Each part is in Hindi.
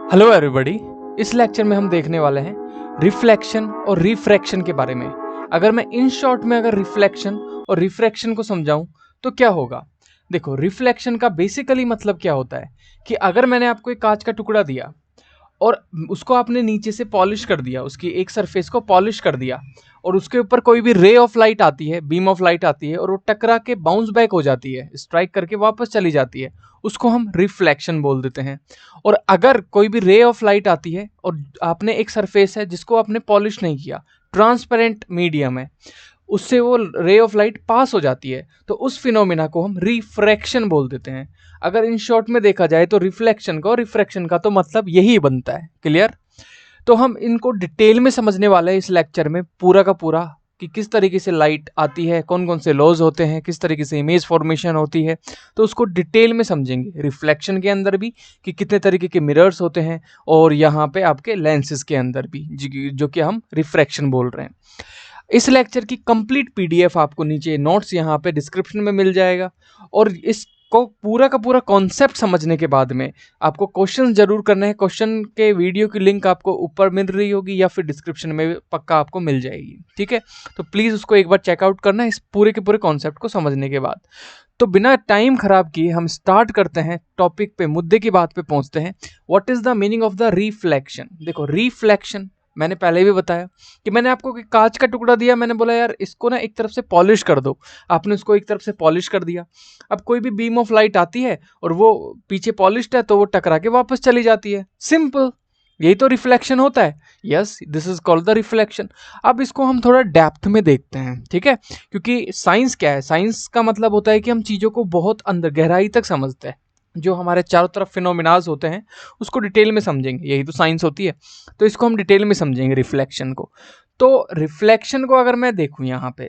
Hello everybody. इस लेक्चर में हम देखने वाले हैं रिफ्लेक्शन और रिफ्रैक्शन के बारे में। अगर मैं इन शॉर्ट में अगर रिफ्लेक्शन और रिफ्रैक्शन को समझाऊं तो क्या होगा। देखो, रिफ्लेक्शन का बेसिकली मतलब क्या होता है कि अगर मैंने आपको एक कांच का टुकड़ा दिया और उसको आपने नीचे से पॉलिश कर दिया, उसकी एक सरफेस को पॉलिश कर दिया और उसके ऊपर कोई भी रे ऑफ लाइट आती है, बीम ऑफ लाइट आती है और वो टकरा के बाउंस बैक हो जाती है, स्ट्राइक करके वापस चली जाती है, उसको हम रिफ्लेक्शन बोल देते हैं। और अगर कोई भी रे ऑफ लाइट आती है और आपने एक सरफेस है जिसको आपने पॉलिश नहीं किया, ट्रांसपेरेंट मीडियम है, उससे वो रे ऑफ लाइट पास हो जाती है, तो उस फिनोमिना को हम रिफ्रैक्शन बोल देते हैं। अगर इन शॉर्ट में देखा जाए तो रिफ्लेक्शन का और रिफ्रैक्शन का तो मतलब यही बनता है। क्लियर? तो हम इनको डिटेल में समझने वाले हैं इस लेक्चर में, पूरा का पूरा, कि किस तरीके से लाइट आती है, कौन कौन से लॉज होते हैं, किस तरीके से इमेज फॉर्मेशन होती है, तो उसको डिटेल में समझेंगे। रिफ्लेक्शन के अंदर भी कि कितने तरीके के मिरर्स होते हैं और यहाँ पे आपके लेंसेज के अंदर भी जो कि हम रिफ्रैक्शन बोल रहे हैं। इस लेक्चर की कंप्लीट पीडीएफ आपको नीचे नोट्स यहाँ पे डिस्क्रिप्शन में मिल जाएगा। और इसको पूरा का पूरा कॉन्सेप्ट समझने के बाद में आपको क्वेश्चन जरूर करने हैं। क्वेश्चन के वीडियो की लिंक आपको ऊपर मिल रही होगी या फिर डिस्क्रिप्शन में पक्का आपको मिल जाएगी। ठीक है, तो प्लीज़ उसको एक बार चेकआउट करना इस पूरे के पूरे कॉन्सेप्ट को समझने के बाद। तो बिना टाइम खराब किए हम स्टार्ट करते हैं टॉपिक पे, मुद्दे की बात पे पहुंचते हैं। What is the meaning of the reflection. देखो, रिफ्लेक्शन मैंने पहले भी बताया कि मैंने आपको कांच का टुकड़ा दिया, मैंने बोला यार इसको ना एक तरफ से पॉलिश कर दो, आपने उसको एक तरफ से पॉलिश कर दिया। अब कोई भी बीम ऑफ लाइट आती है और वो पीछे पॉलिश्ड है तो वो टकरा के वापस चली जाती है। सिंपल, यही तो रिफ्लेक्शन होता है। Yes, this is called the reflection. अब इसको हम थोड़ा डेप्थ में देखते हैं, ठीक है, क्योंकि साइंस क्या है, साइंस का मतलब होता है कि हम चीज़ों को बहुत अंदर गहराई तक समझते हैं, जो हमारे चारों तरफ फिनोमिनाज होते हैं उसको डिटेल में समझेंगे, यही तो साइंस होती है। तो इसको हम डिटेल में समझेंगे रिफ्लेक्शन को। तो रिफ्लेक्शन को अगर मैं देखूं यहाँ पे,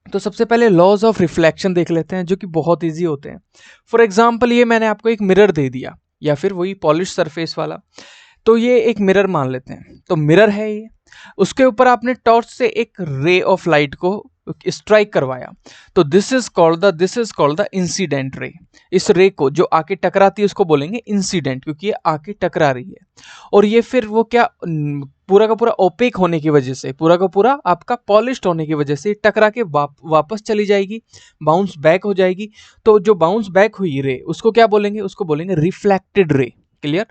तो सबसे पहले लॉज ऑफ रिफ्लेक्शन देख लेते हैं, जो कि बहुत ईजी होते हैं। फॉर एग्जाम्पल, ये मैंने आपको एक मिरर दे दिया या फिर वही पॉलिश सरफेस वाला, तो ये एक मिरर मान लेते हैं। तो मिरर है ये, उसके ऊपर आपने टॉर्च से एक रे ऑफ लाइट को स्ट्राइक करवाया, तो this is called the incident ray. इस रे को जो आके टकराती है उसको बोलेंगे इंसिडेंट, क्योंकि ये आके टकरा रही है। और ये फिर वो क्या, पूरा का पूरा ओपेक होने की वजह से, पूरा का पूरा आपका पॉलिश्ड होने की वजह से टकरा के वापस चली जाएगी, बाउंस बैक हो जाएगी। तो जो बाउंस बैक हुई रे उसको क्या बोलेंगे, उसको बोलेंगे रिफ्लेक्टेड रे। क्लियर?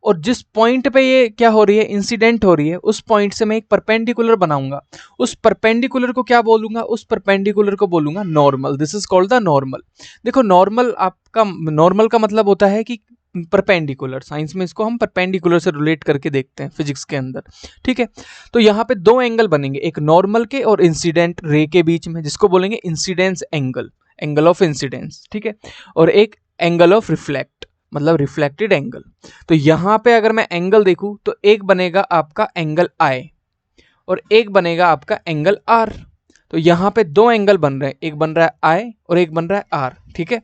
और जिस पॉइंट पे ये क्या हो रही है, इंसिडेंट हो रही है, उस पॉइंट से मैं एक परपेंडिकुलर बनाऊंगा। उस परपेंडिकुलर को क्या बोलूंगा, उस परपेंडिकुलर को बोलूंगा normal. This is called the normal. देखो, नॉर्मल का मतलब होता है कि परपेंडिकुलर। साइंस में इसको हम परपेंडिकुलर से रिलेट करके देखते हैं फिजिक्स के अंदर। ठीक है, तो यहाँ पे दो एंगल बनेंगे, एक नॉर्मल के और इंसिडेंट रे के बीच में, जिसको बोलेंगे incidence angle, angle of incidence. ठीक है, और एक एंगल ऑफ रिफ्लेक्ट, मतलब रिफ्लेक्टेड एंगल। तो यहां पे अगर मैं एंगल देखूं तो एक बनेगा आपका एंगल I और एक बनेगा आपका एंगल R। तो यहां पे दो एंगल बन रहे हैं, एक बन रहा है I और एक बन रहा है R। ठीक है,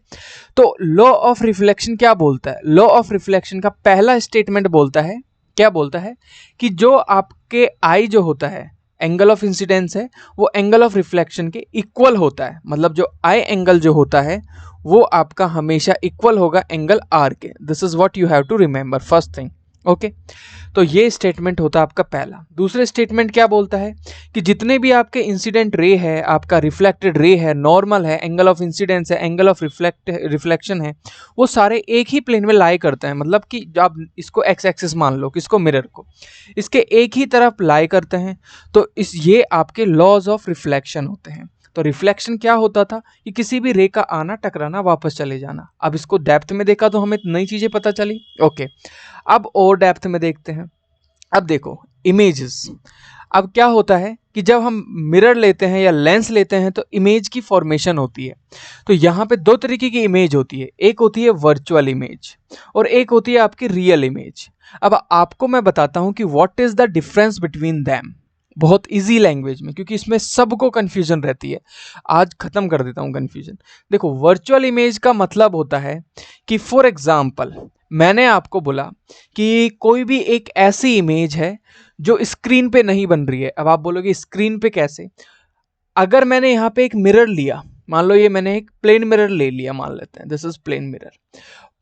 तो लॉ ऑफ रिफ्लेक्शन क्या बोलता है, लॉ ऑफ रिफ्लेक्शन का पहला स्टेटमेंट बोलता है, क्या बोलता है कि जो आपके I जो होता है, एंगल ऑफ इंसिडेंस है, वो एंगल ऑफ रिफ्लेक्शन के इक्वल होता है। मतलब जो I एंगल जो होता है वो आपका हमेशा इक्वल होगा एंगल R के। This is what you have to remember first thing. Okay, तो ये स्टेटमेंट होता है आपका पहला। दूसरे स्टेटमेंट क्या बोलता है कि जितने भी आपके इंसिडेंट रे है, आपका रिफ्लेक्टेड रे है, नॉर्मल है, एंगल ऑफ इंसिडेंस है, एंगल ऑफ रिफ्लेक्शन है, वो सारे एक ही प्लेन में लाई करते हैं। मतलब कि आप इसको एक्स एक्सिस मान लो, किसको, मिरर को, इसके एक ही तरफ लाई करते हैं। तो ये आपके लॉज ऑफ रिफ्लेक्शन होते हैं। तो रिफ्लेक्शन क्या होता था कि किसी भी रे का आना, टकराना, वापस चले जाना। अब इसको डेप्थ में देखा तो हमें नई चीजें पता चली। ओके, अब और डेप्थ में देखते हैं। अब देखो, इमेजेस। अब क्या होता है कि जब हम मिरर लेते हैं या लेंस लेते हैं तो इमेज की फॉर्मेशन होती है। तो यहाँ पे दो तरीके की इमेज होती है, एक होती है वर्चुअल इमेज और एक होती है आपकी रियल इमेज। अब आपको मैं बताता हूं कि what is the difference between them, बहुत इजी लैंग्वेज में, क्योंकि इसमें सबको कंफ्यूजन रहती है। आज खत्म कर देता हूं कंफ्यूजन। देखो, वर्चुअल इमेज का मतलब होता है कि फॉर एग्जांपल मैंने आपको बोला कि कोई भी एक ऐसी इमेज है जो स्क्रीन पे नहीं बन रही है। अब आप बोलोगे स्क्रीन पे कैसे। अगर मैंने यहाँ पे एक मिरर लिया, मान लो ये मैंने एक प्लेन मिरर ले लिया, मान लेते हैं this is plane mirror,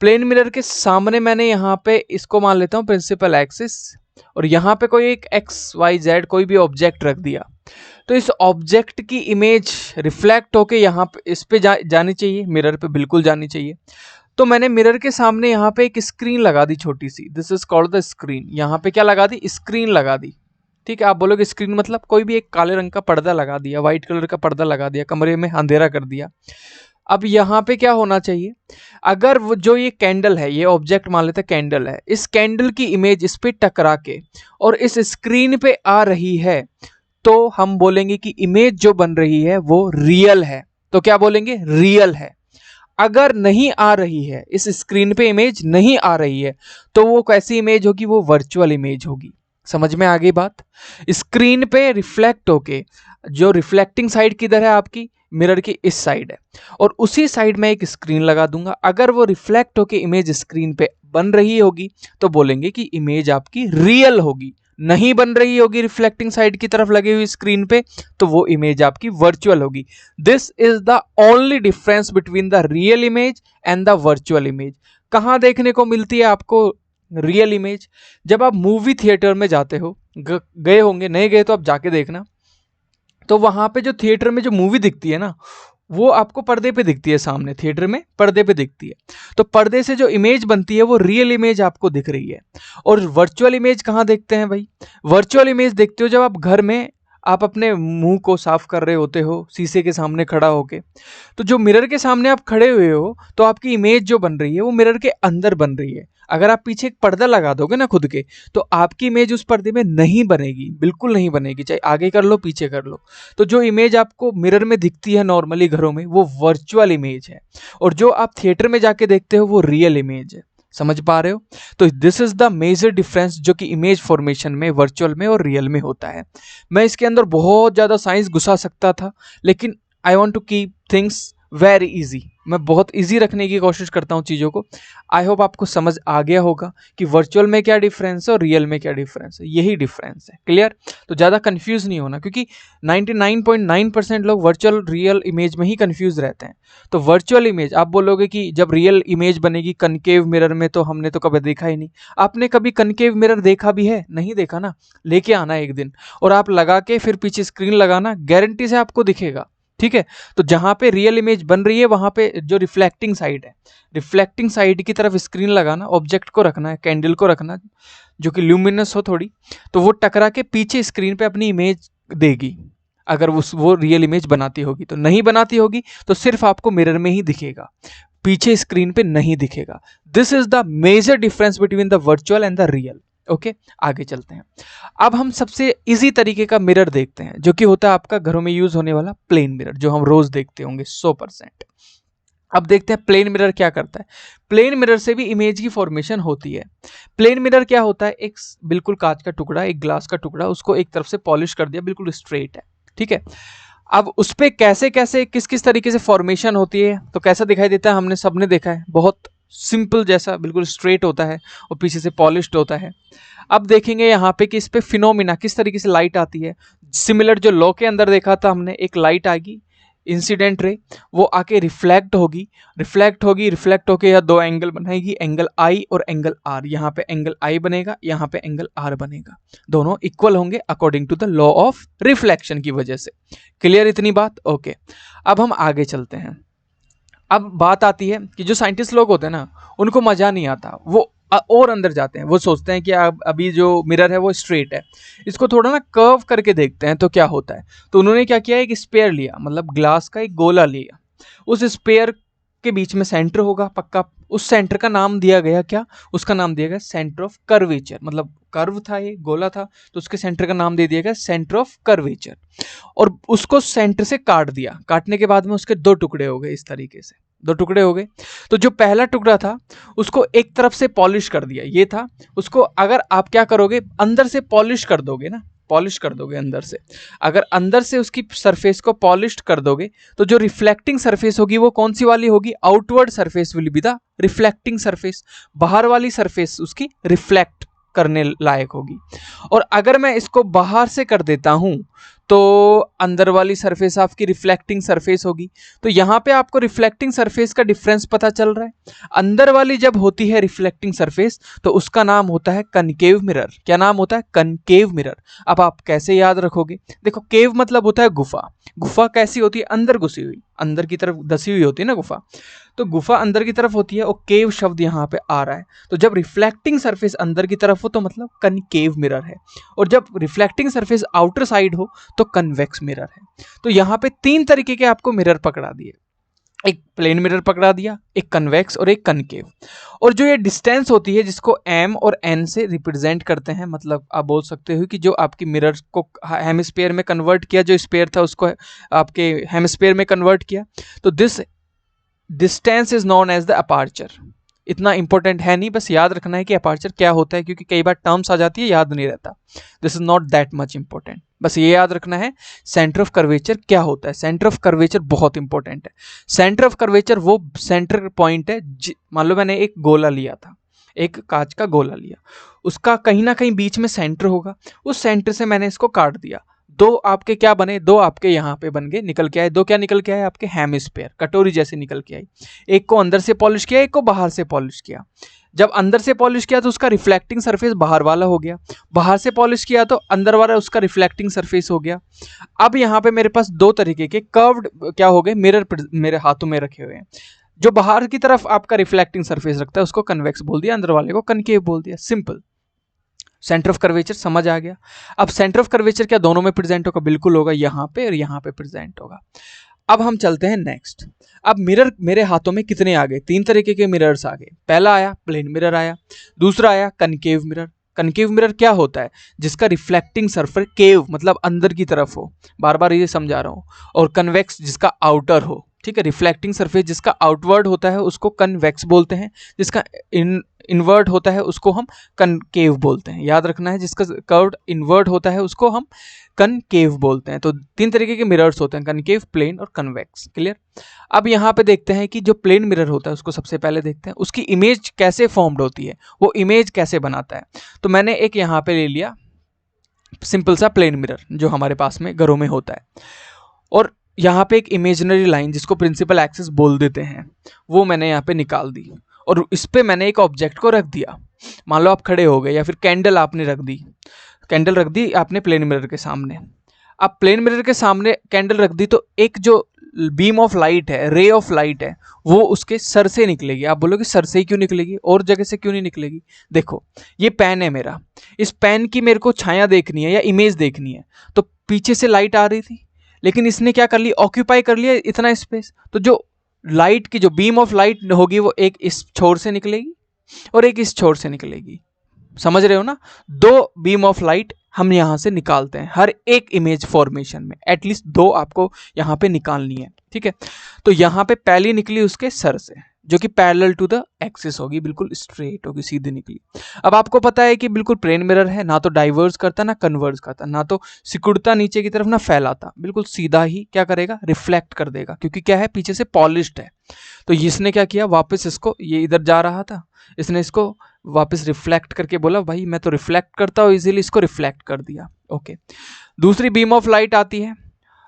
plane mirror के सामने मैंने यहाँ पे इसको मान लेता हूँ प्रिंसिपल एक्सिस, और यहाँ पे कोई एक एक्स वाई जेड कोई भी ऑब्जेक्ट रख दिया, तो इस ऑब्जेक्ट की इमेज रिफ्लेक्ट होके यहाँ पे इस पे जानी चाहिए, मिरर पे बिल्कुल जानी चाहिए। तो मैंने मिरर के सामने यहाँ पे एक स्क्रीन लगा दी छोटी सी, this is called the screen. यहाँ पे क्या लगा दी? स्क्रीन लगा दी। ठीक है, आप बोलोगे स्क्रीन मतलब कोई भी एक काले रंग का पर्दा लगा दिया, व्हाइट कलर का पर्दा लगा दिया, कमरे में अंधेरा कर दिया। अब यहाँ पे क्या होना चाहिए? अगर वो जो ये कैंडल है, ये ऑब्जेक्ट मान लेते हैं कैंडल है, इस कैंडल की इमेज इस पे टकरा के और इस स्क्रीन पे आ रही है, तो हम बोलेंगे कि इमेज जो बन रही है वो रियल है। तो क्या बोलेंगे? रियल है। अगर नहीं आ रही है, इस स्क्रीन पे इमेज नहीं आ रही है, तो वो कैसी इमेज होगी? वो वर्चुअल इमेज होगी। समझ में आ गई बात? स्क्रीन पे रिफ्लेक्ट होके, जो रिफ्लेक्टिंग साइड किधर है आपकी? मिरर की इस साइड है, और उसी साइड में एक स्क्रीन लगा दूंगा। अगर वो रिफ्लेक्ट होके इमेज स्क्रीन पे बन रही होगी तो बोलेंगे कि इमेज आपकी रियल होगी। नहीं बन रही होगी रिफ्लेक्टिंग साइड की तरफ लगी हुई स्क्रीन पे, तो वो इमेज आपकी वर्चुअल होगी। This is the only difference between the real image and the virtual image. कहाँ देखने को मिलती है आपको रियल इमेज? जब आप मूवी थिएटर में जाते हो, गए होंगे, नहीं गए तो आप जाके देखना, तो वहां पे जो थिएटर में जो मूवी दिखती है ना, वो आपको पर्दे पे दिखती है, सामने थिएटर में पर्दे पे दिखती है। तो पर्दे से जो इमेज बनती है वो रियल इमेज आपको दिख रही है। और वर्चुअल इमेज कहाँ देखते हैं भाई? वर्चुअल इमेज देखते हो जब आप घर में आप अपने मुंह को साफ कर रहे होते हो शीशे के सामने खड़ा होके। तो जो मिरर के सामने आप खड़े हुए हो, तो आपकी इमेज जो बन रही है वो मिरर के अंदर बन रही है। अगर आप पीछे एक पर्दा लगा दोगे ना खुद के, तो आपकी इमेज उस पर्दे में नहीं बनेगी, बिल्कुल नहीं बनेगी, चाहे आगे कर लो पीछे कर लो। तो जो इमेज आपको मिरर में दिखती है नॉर्मली घरों में, वो वर्चुअल इमेज है, और जो आप थिएटर में जाके देखते हो वो रियल इमेज है। समझ पा रहे हो? तो this is the major difference जो कि इमेज फॉर्मेशन में वर्चुअल में और रियल में होता है। मैं इसके अंदर बहुत ज़्यादा साइंस घुसा सकता था, लेकिन I want to keep things very easy. मैं बहुत इजी रखने की कोशिश करता हूँ चीज़ों को। आई होप आपको समझ आ गया होगा कि वर्चुअल में क्या डिफरेंस है और रियल में क्या डिफरेंस है। यही डिफरेंस है। क्लियर? तो ज़्यादा कंफ्यूज नहीं होना, क्योंकि 99.9% लोग वर्चुअल रियल इमेज में ही कंफ्यूज रहते हैं। तो वर्चुअल इमेज आप बोलोगे कि जब रियल इमेज बनेगी कनकेव मिरर में, तो हमने तो कभी देखा ही नहीं। आपने कभी कनकेव मिरर देखा भी है? नहीं देखा ना। लेके आना एक दिन और आप लगा के फिर पीछे स्क्रीन लगाना, गारंटी से आपको दिखेगा। ठीक है? तो जहां पे रियल इमेज बन रही है वहां पे जो रिफ्लेक्टिंग साइड है, रिफ्लेक्टिंग साइड की तरफ स्क्रीन लगाना, ऑब्जेक्ट को रखना है, कैंडल को रखना जो कि ल्यूमिनस हो थोड़ी, तो वो टकरा के पीछे स्क्रीन पे अपनी इमेज देगी। अगर वो रियल इमेज बनाती होगी, तो नहीं बनाती होगी तो सिर्फ आपको मिरर में ही दिखेगा, पीछे स्क्रीन पे नहीं दिखेगा। This is the major difference between the virtual and the real. Okay, आगे चलते हैं। अब हम सबसे इजी तरीके का मिरर देखते हैं, जो कि होता है आपका घरों में यूज होने वाला प्लेन मिरर, जो हम रोज देखते होंगे 100%। अब देखते हैं प्लेन मिरर क्या करता है। प्लेन मिरर से भी इमेज की फॉर्मेशन होती है। प्लेन मिरर क्या होता है? एक बिल्कुल कांच का टुकड़ा, एक ग्लास का टुकड़ा, उसको एक तरफ से पॉलिश कर दिया, बिल्कुल स्ट्रेट है। ठीक है? अब उस पे कैसे कैसे किस किस तरीके से फॉर्मेशन होती है, तो कैसा दिखाई देता है, हमने सबने देखा है, बहुत सिंपल जैसा, बिल्कुल स्ट्रेट होता है और पीछे से पॉलिश्ड होता है। अब देखेंगे यहाँ पे कि इस पे फिनोमिना किस तरीके से लाइट आती है। सिमिलर जो लॉ के अंदर देखा था हमने, एक लाइट आएगी इंसिडेंट रे, वो आके रिफ्लेक्ट होगी, रिफ्लेक्ट होके यह दो एंगल बनाएगी, एंगल आई और एंगल आर। यहाँ पे एंगल आई बनेगा, यहाँ पे एंगल आर बनेगा, दोनों इक्वल होंगे according to the law of reflection की वजह से। क्लियर इतनी बात? ओके, अब हम आगे चलते हैं। अब बात आती है कि जो साइंटिस्ट लोग होते हैं ना, उनको मजा नहीं आता, वो और अंदर जाते हैं। वो सोचते हैं कि अभी जो मिरर है वो स्ट्रेट है, इसको थोड़ा ना कर्व करके देखते हैं तो क्या होता है। तो उन्होंने क्या किया, एक स्पेयर लिया, मतलब ग्लास का एक गोला लिया, उस स्पेयर के बीच में सेंटर होगा पक्का, उस सेंटर का नाम दिया गया क्या, उसका नाम दिया गया सेंटर ऑफ कर्वेचर। मतलब कर्व था, ये गोला था, तो उसके सेंटर का नाम दे दिया गया सेंटर ऑफ कर्वेचर। और उसको सेंटर से काट दिया, काटने के बाद में उसके दो टुकड़े हो गए, इस तरीके से दो टुकड़े हो गए। तो जो पहला टुकड़ा था उसको एक तरफ से पॉलिश कर दिया, ये था, उसको अगर आप क्या करोगे, अंदर से पॉलिश कर दोगे ना, पॉलिश कर दोगे अंदर से, अगर अंदर से उसकी सरफेस को पॉलिश कर दोगे, तो जो रिफ्लेक्टिंग सरफेस होगी वो कौन सी वाली होगी, outward surface will be the reflecting surface, बाहर वाली सरफेस उसकी रिफ्लेक्ट करने लायक होगी। और अगर मैं इसको बाहर से कर देता हूं, तो अंदर वाली सरफेस आपकी रिफ्लेक्टिंग सरफेस होगी। तो यहाँ पे आपको रिफ्लेक्टिंग सरफेस का डिफरेंस पता चल रहा है। अंदर वाली जब होती है रिफ्लेक्टिंग सरफेस तो उसका नाम होता है कनकेव मिरर। क्या नाम होता है? Concave mirror. अब आप कैसे याद रखोगे? देखो, केव मतलब होता है गुफा। गुफा कैसी होती है? अंदर घुसी हुई, अंदर की तरफ धसी हुई होती है ना गुफा। तो गुफा अंदर की तरफ होती है और केव शब्द यहाँ पे आ रहा है। तो जब रिफ्लेक्टिंग सरफेस अंदर की तरफ हो तो मतलब कनकेव मिरर है, और जब रिफ्लेक्टिंग सरफेस आउटर साइड हो तो कन्वेक्स मिरर है। तो यहाँ पे तीन तरीके के आपको मिरर पकड़ा दिए, एक प्लेन मिरर पकड़ा दिया, एक कन्वेक्स और एक कनकेव। और जो ये डिस्टेंस होती है जिसको m और n से रिप्रेजेंट करते हैं, मतलब आप बोल सकते हो कि जो आपकी मिरर को हेमिस्फीयर में कन्वर्ट किया, जो स्फीयर था उसको आपके हेमिस्फीयर में कन्वर्ट किया, तो this distance is known as the aperture. इतना इंपॉर्टेंट है नहीं, बस याद रखना है कि अपार्चर क्या होता है, क्योंकि कई बार टर्म्स आ जाती है याद नहीं रहता। This is not that much important, बस ये याद रखना है सेंटर ऑफ कर्वेचर क्या होता है। सेंटर ऑफ कर्वेचर बहुत इंपॉर्टेंट है। सेंटर ऑफ कर्वेचर वो सेंटर पॉइंट है, मान लो मैंने एक गोला लिया था, एक कांच का गोला लिया, उसका कहीं ना कहीं बीच में सेंटर होगा, उस सेंटर से मैंने इसको काट दिया। दो आपके क्या बने? दो आपके यहाँ पे बन गए, निकल के आए। दो क्या निकल के आए? आपके हेमिस्फीयर, कटोरी जैसे निकल के आई। एक को अंदर से पॉलिश किया, एक को बाहर से पॉलिश किया। जब अंदर से पॉलिश किया तो उसका रिफ्लेक्टिंग सरफेस बाहर वाला हो गया, बाहर से पॉलिश किया तो अंदर वाला उसका रिफ्लेक्टिंग सरफेस हो गया। अब यहाँ पे मेरे पास दो तरीके के कर्व्ड क्या हो गए? मिरर मेरे हाथों में रखे हुए हैं। जो बाहर की तरफ आपका रिफ्लेक्टिंग सरफेस रखता है उसको कन्वेक्स बोल दिया, अंदर वाले को कनकेव बोल दिया। सिंपल। सेंटर ऑफ कर्वेचर समझ आ गया। अब सेंटर ऑफ कर्वेचर क्या दोनों में प्रेजेंट होगा? बिल्कुल होगा, यहाँ पे और यहाँ पे प्रेजेंट होगा। अब हम चलते हैं नेक्स्ट। अब मिरर मेरे हाथों में कितने आ गए? तीन तरीके के मिरर्स आ गए। पहला आया प्लेन मिरर आया, दूसरा आया कनकेव मिरर। कनकेव मिरर क्या होता है? जिसका रिफ्लेक्टिंग सरफेस केव मतलब अंदर की तरफ हो, बार बार ये समझा रहा हूँ। और कन्वेक्स जिसका आउटर हो, ठीक है। रिफ्लेक्टिंग सरफेस जिसका आउटवर्ड होता है उसको कन्वेक्स बोलते हैं, जिसका इनवर्ट होता है उसको हम कनकेव बोलते हैं। याद रखना है, जिसका कर्व्ड इनवर्ट होता है उसको हम कनकेव बोलते हैं। तो तीन तरीके के मिरर्स होते हैं, कनकेव, प्लेन और कन्वेक्स। क्लियर? अब यहाँ पे देखते हैं कि जो प्लेन मिरर होता है उसको सबसे पहले देखते हैं, उसकी इमेज कैसे फॉर्म्ड होती है, वो इमेज कैसे बनाता है। तो मैंने एक यहाँ पे ले लिया सिंपल सा प्लेन मिरर जो हमारे पास में घरों में होता है, और यहाँ पे एक इमेजिनरी लाइन जिसको प्रिंसिपल एक्सिस बोल देते हैं, वो मैंने यहाँ पे निकाल दी, और इस पे मैंने एक ऑब्जेक्ट को रख दिया। मान लो आप खड़े हो गए, या फिर कैंडल आपने रख दी, कैंडल रख दी आपने प्लेन मिरर के सामने। अब प्लेन मिरर के सामने कैंडल रख दी तो एक जो बीम ऑफ लाइट है, रे ऑफ लाइट है, वो उसके सर से निकलेगी। आप बोलोगे सर से ही क्यों निकलेगी, और जगह से क्यों नहीं निकलेगी? देखो, ये पेन है मेरा, इस पेन की मेरे को छाया देखनी है या इमेज देखनी है, तो पीछे से लाइट आ रही थी, लेकिन इसने क्या कर लिया? ऑक्यूपाई कर लिया इतना स्पेस। तो जो लाइट की जो बीम ऑफ लाइट होगी वो एक इस छोर से निकलेगी और एक इस छोर से निकलेगी। समझ रहे हो ना? दो बीम ऑफ लाइट हम यहां से निकालते हैं हर एक इमेज फॉर्मेशन में, एटलीस्ट दो आपको यहां पे निकालनी है, ठीक है। तो यहां पे पहली निकली उसके सर से, जो कि पैरेलल टू द एक्सिस होगी, बिल्कुल स्ट्रेट होगी, सीधी निकली। अब आपको पता है कि बिल्कुल प्लेन मिरर है, ना तो डाइवर्स करता ना कन्वर्स करता, ना तो सिकुड़ता नीचे की तरफ ना फैलाता, बिल्कुल सीधा ही क्या करेगा? रिफ्लेक्ट कर देगा, क्योंकि क्या है? पीछे से पॉलिश्ड है। तो इसने क्या किया? वापस इसको, ये इधर जा रहा था, इसने इसको वापस रिफ्लेक्ट करके बोला भाई मैं तो रिफ्लेक्ट करता हूँ, इजीली इसको रिफ्लेक्ट कर दिया। ओके, दूसरी बीम ऑफ लाइट आती है।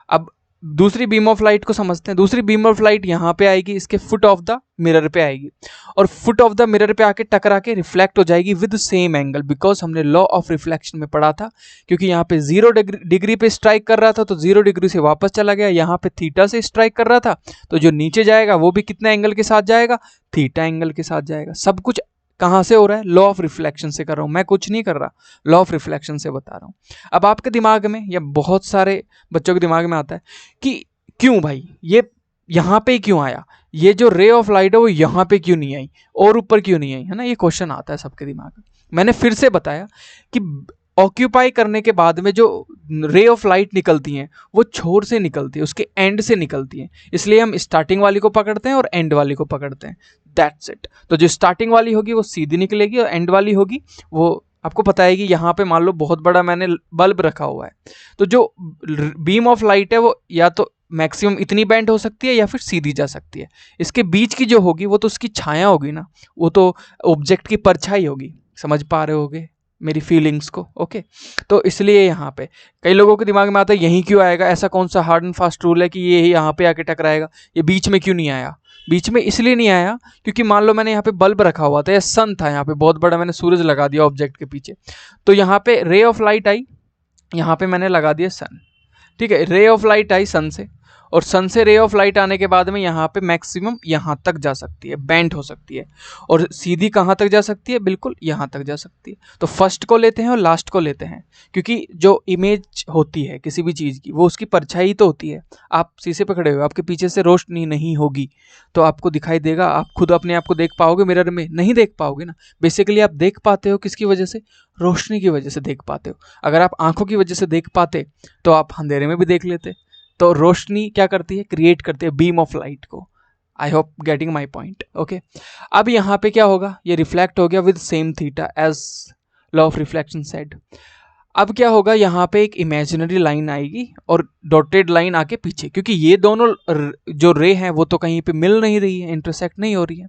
अब दूसरी बीम ऑफ लाइट को समझते हैं। दूसरी बीम ऑफ लाइट यहाँ पे आएगी, इसके फुट ऑफ द मिरर पे आएगी, और फुट ऑफ द मिरर पे आके टकरा के रिफ्लेक्ट हो जाएगी विद सेम एंगल, बिकॉज हमने लॉ ऑफ रिफ्लेक्शन में पढ़ा था। क्योंकि यहाँ पे 0 डिग्री पे स्ट्राइक कर रहा था तो 0 डिग्री से वापस चला गया, यहाँ पे थीटा से स्ट्राइक कर रहा था तो जो नीचे जाएगा वो भी कितने एंगल के साथ जाएगा? थीटा एंगल के साथ जाएगा। सब कुछ कहाँ से हो रहा है? लॉ ऑफ रिफ्लेक्शन से कर रहा हूँ, मैं कुछ नहीं कर रहा, लॉ ऑफ रिफ्लेक्शन से बता रहा हूँ। अब आपके दिमाग में या बहुत सारे बच्चों के दिमाग में आता है कि क्यों भाई ये यहाँ पे क्यों आया, ये जो रे ऑफ लाइट है वो यहाँ पे क्यों नहीं आई और ऊपर क्यों नहीं आई, है ना? ये क्वेश्चन आता है सबके दिमाग में। मैंने फिर से बताया कि ऑक्यूपाई करने के बाद में जो रे ऑफ लाइट निकलती हैं वो छोर से निकलती है, उसके एंड से निकलती हैं, इसलिए हम स्टार्टिंग वाली को पकड़ते हैं और एंड वाली को पकड़ते हैं। That's it. तो जो स्टार्टिंग वाली होगी वो सीधी निकलेगी और एंड वाली होगी वो, आपको पता है कि यहाँ पे मान लो बहुत बड़ा मैंने बल्ब रखा हुआ है, तो जो बीम ऑफ लाइट है वो या तो मैक्सिमम इतनी बेंड हो सकती है या फिर सीधी जा सकती है। इसके बीच की जो होगी वो तो उसकी छाया होगी ना, वो तो ऑब्जेक्ट की परछाई होगी। समझ पा रहे होगे? मेरी फीलिंग्स को। ओके, तो इसलिए यहाँ पे कई लोगों के दिमाग में आता है यहीं क्यों आएगा, ऐसा कौन सा हार्ड एंड फास्ट रूल है कि ये यहाँ पे आके टकराएगा, ये बीच में क्यों नहीं आया। बीच में इसलिए नहीं आया क्योंकि मान लो मैंने यहाँ पे बल्ब रखा हुआ था या सन था यहाँ पे बहुत बड़ा, मैंने सूरज लगा दिया ऑब्जेक्ट के पीछे, तो यहाँ पे रे ऑफ लाइट आई, यहाँ पे मैंने लगा दिया सन। ठीक है, रे ऑफ लाइट आई सन से, और सन से रे ऑफ लाइट आने के बाद में यहाँ पे मैक्सिमम यहाँ तक जा सकती है, बेंट हो सकती है, और सीधी कहाँ तक जा सकती है, बिल्कुल यहाँ तक जा सकती है। तो फर्स्ट को लेते हैं और लास्ट को लेते हैं, क्योंकि जो इमेज होती है किसी भी चीज़ की वो उसकी परछाई तो होती है। आप शीशे पे खड़े हो, आपके पीछे से रोशनी नहीं होगी तो आपको दिखाई देगा, आप खुद अपने आप को देख पाओगे मिरर में, नहीं देख पाओगे ना। बेसिकली आप देख पाते हो किसकी वजह से, रोशनी की वजह से देख पाते हो। अगर आप आंखों की वजह से देख पाते तो आप अंधेरे में भी देख लेते। तो रोशनी क्या करती है, क्रिएट करती है बीम ऑफ लाइट को। I hope getting my point. Okay, अब यहाँ पे क्या होगा, ये रिफ्लेक्ट हो गया with same theta as law of reflection said. अब क्या होगा, यहाँ पे एक इमेजिनरी लाइन आएगी और डॉटेड लाइन आके पीछे, क्योंकि ये दोनों जो रे हैं वो तो कहीं पे मिल नहीं रही है, इंटरसेक्ट नहीं हो रही है।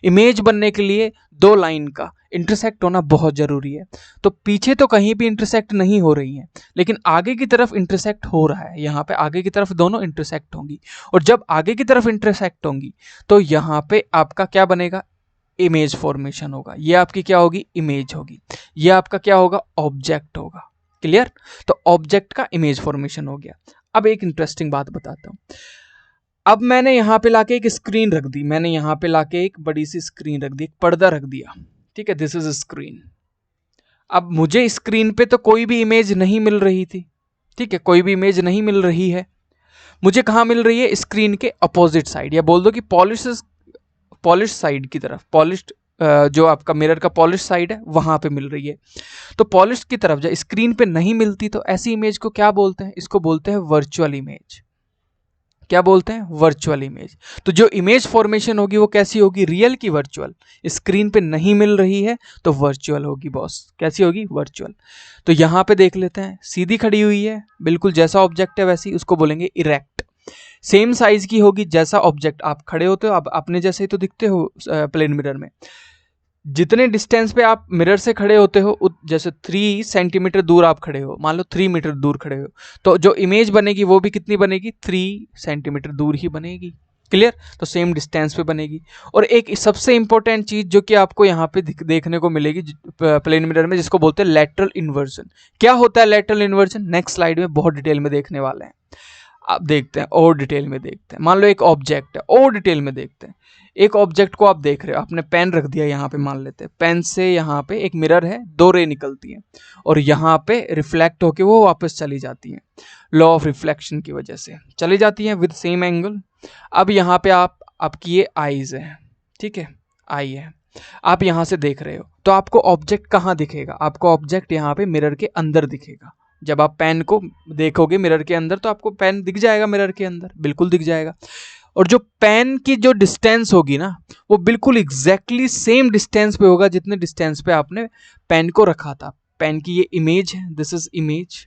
इमेज बनने के लिए दो लाइन का इंटरसेक्ट होना बहुत ज़रूरी है। तो पीछे तो कहीं भी इंटरसेक्ट नहीं हो रही है, लेकिन आगे की तरफ इंटरसेक्ट हो रहा है। यहाँ पे आगे की तरफ दोनों इंटरसेक्ट होंगी, और जब आगे की तरफ इंटरसेक्ट होंगी तो यहाँ पे आपका क्या बनेगा, इमेज फॉर्मेशन होगा। ये आपकी क्या होगी, इमेज होगी। ये आपका क्या होगा, ऑब्जेक्ट होगा। क्लियर? तो ऑब्जेक्ट का इमेज फॉर्मेशन हो गया। अब एक इंटरेस्टिंग बात बताता हूं। अब मैंने यहां पे लाके एक स्क्रीन रख दी, मैंने यहां पे लाके एक बड़ी सी स्क्रीन रख दी, एक पर्दा रख दिया। ठीक है, दिस इज स्क्रीन। अब मुझे स्क्रीन पे तो कोई भी इमेज नहीं मिल रही थी। ठीक है, कोई भी इमेज नहीं मिल रही है। मुझे कहां मिल रही है, स्क्रीन के अपोजिट साइड, या बोल दो कि पॉलिश साइड की तरफ, पॉलिश्ड जो आपका मिरर का पॉलिश साइड है वहां पे मिल रही है। तो पॉलिश की तरफ जब स्क्रीन पे नहीं मिलती तो ऐसी इमेज को क्या बोलते हैं, इसको बोलते हैं वर्चुअल इमेज। क्या बोलते हैं, वर्चुअल इमेज। तो जो इमेज फॉर्मेशन होगी वो कैसी होगी, रियल की वर्चुअल। स्क्रीन पे नहीं मिल रही है तो वर्चुअल होगी बॉस। कैसी होगी, वर्चुअल। तो यहां पे देख लेते हैं, सीधी खड़ी हुई है, बिल्कुल जैसा ऑब्जेक्ट है वैसी, उसको बोलेंगे इरेक्ट। सेम साइज की होगी, जैसा ऑब्जेक्ट आप खड़े होते हो, आप अपने जैसे ही तो दिखते हो प्लेन मिरर में। जितने डिस्टेंस पे आप मिरर से खड़े होते हो, जैसे 3 सेंटीमीटर दूर आप खड़े हो, मान लो 3 मीटर दूर खड़े हो, तो जो इमेज बनेगी वो भी कितनी बनेगी, 3 सेंटीमीटर दूर ही बनेगी। क्लियर? तो सेम डिस्टेंस पे बनेगी। और एक सबसे इंपॉर्टेंट चीज जो कि आपको यहाँ पे देखने को मिलेगी प्लेन मिरर में, जिसको बोलते हैं लेटरल इन्वर्जन। क्या होता है लेटरल इन्वर्जन, नेक्स्ट स्लाइड में बहुत डिटेल में देखने वाले हैं। आप देखते हैं और डिटेल में देखते हैं। मान लो एक ऑब्जेक्ट है, और डिटेल में देखते हैं। एक ऑब्जेक्ट को आप देख रहे हो, आपने पेन रख दिया यहाँ पे, मान लेते हैं पेन से यहाँ पे एक मिरर है, 2 रे निकलती हैं और यहाँ पे रिफ्लेक्ट होके वो वापस चली जाती हैं। लॉ ऑफ रिफ्लेक्शन की वजह से चली जाती हैं विद सेम एंगल। अब यहाँ पे आपकी ये आईज है, ठीक है, आई है, आप यहाँ से देख रहे हो, तो आपको ऑब्जेक्ट कहाँ दिखेगा, आपको ऑब्जेक्ट यहाँ पे मिरर के अंदर दिखेगा। जब आप पेन को देखोगे मिरर के अंदर तो आपको पेन दिख जाएगा मिरर के अंदर, बिल्कुल दिख जाएगा। और जो पेन की जो डिस्टेंस होगी ना, वो बिल्कुल एग्जैक्टली सेम डिस्टेंस पे होगा जितने डिस्टेंस पे आपने पेन को रखा था। पेन की ये इमेज है, this is image,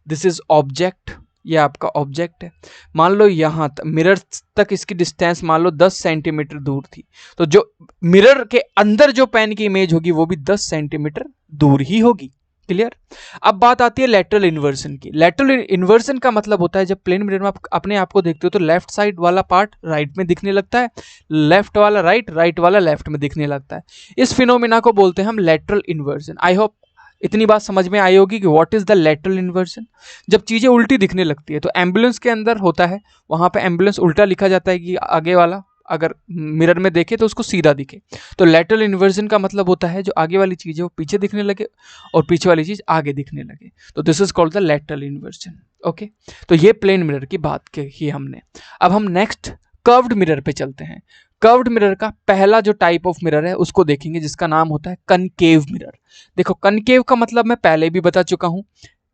this is object, ये आपका ऑब्जेक्ट है। मान लो यहाँ मिरर तक इसकी डिस्टेंस मान लो 10 सेंटीमीटर दूर थी, तो जो मिरर के अंदर जो पेन की इमेज होगी वो भी 10 सेंटीमीटर दूर ही होगी। क्लियर? अब बात आती है लेटरल इन्वर्जन की। लेटरल इन्वर्जन का मतलब होता है जब प्लेन मिरर में आप अपने आप को देखते हो तो लेफ्ट साइड वाला पार्ट राइट में दिखने लगता है, लेफ्ट वाला राइट, राइट वाला लेफ्ट में दिखने लगता है। इस फिनोमिना को बोलते हैं हम लेटरल इन्वर्जन। आई होप इतनी बात समझ में आई होगी कि what is the lateral inversion. जब चीजें उल्टी दिखने लगती है, तो एम्बुलेंस के अंदर होता है, वहां पे एम्बुलेंस उल्टा लिखा जाता है कि आगे वाला अगर मिरर में देखे तो उसको सीधा दिखे। तो लेटरल इन्वर्जन का मतलब होता है जो आगे वाली चीज है वो पीछे दिखने लगे और पीछे वाली चीज आगे दिखने लगे, तो this is called the lateral inversion. Okay, तो ये प्लेन मिरर की बात की हमने। अब हम नेक्स्ट कर्व्ड मिरर पे चलते हैं। कर्व्ड मिरर का पहला जो टाइप ऑफ मिरर है उसको देखेंगे, जिसका नाम होता है कनकेव मिरर। देखो, कनकेव का मतलब मैं पहले भी बता चुका हूं,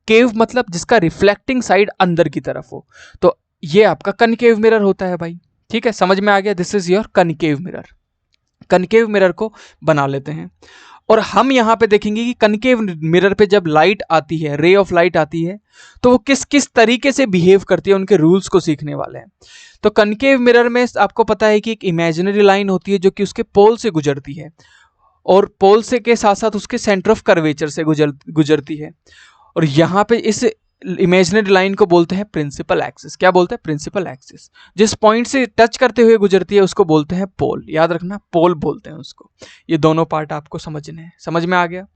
केव मतलब जिसका रिफ्लेक्टिंग साइड अंदर की तरफ हो, तो ये आपका कनकेव मिरर होता है भाई। ठीक है, समझ में आ गया, this is your concave mirror. Concave mirror को बना लेते हैं और हम यहां पे देखेंगे कि कनकेव मिरर पे जब लाइट आती है, रे ऑफ लाइट आती है, तो वो किस किस तरीके से बिहेव करती है, उनके रूल्स को सीखने वाले हैं। तो कनकेव मिरर में आपको पता है कि एक इमेजिनरी लाइन होती है जो कि उसके पोल से गुजरती है, और पोल से के साथ साथ उसके सेंटर ऑफ कर्वेचर से गुजरती है। और यहाँ पे इस इमेजिनरी लाइन को बोलते हैं प्रिंसिपल एक्सिस। क्या बोलते हैं? Principal axis. जिस पॉइंट से टच करते हुए गुजरती है उसको बोलते हैं पोल। याद रखना, पोल बोलते हैं उसको। ये दोनों पार्ट आपको समझने हैं। समझ में आ गया?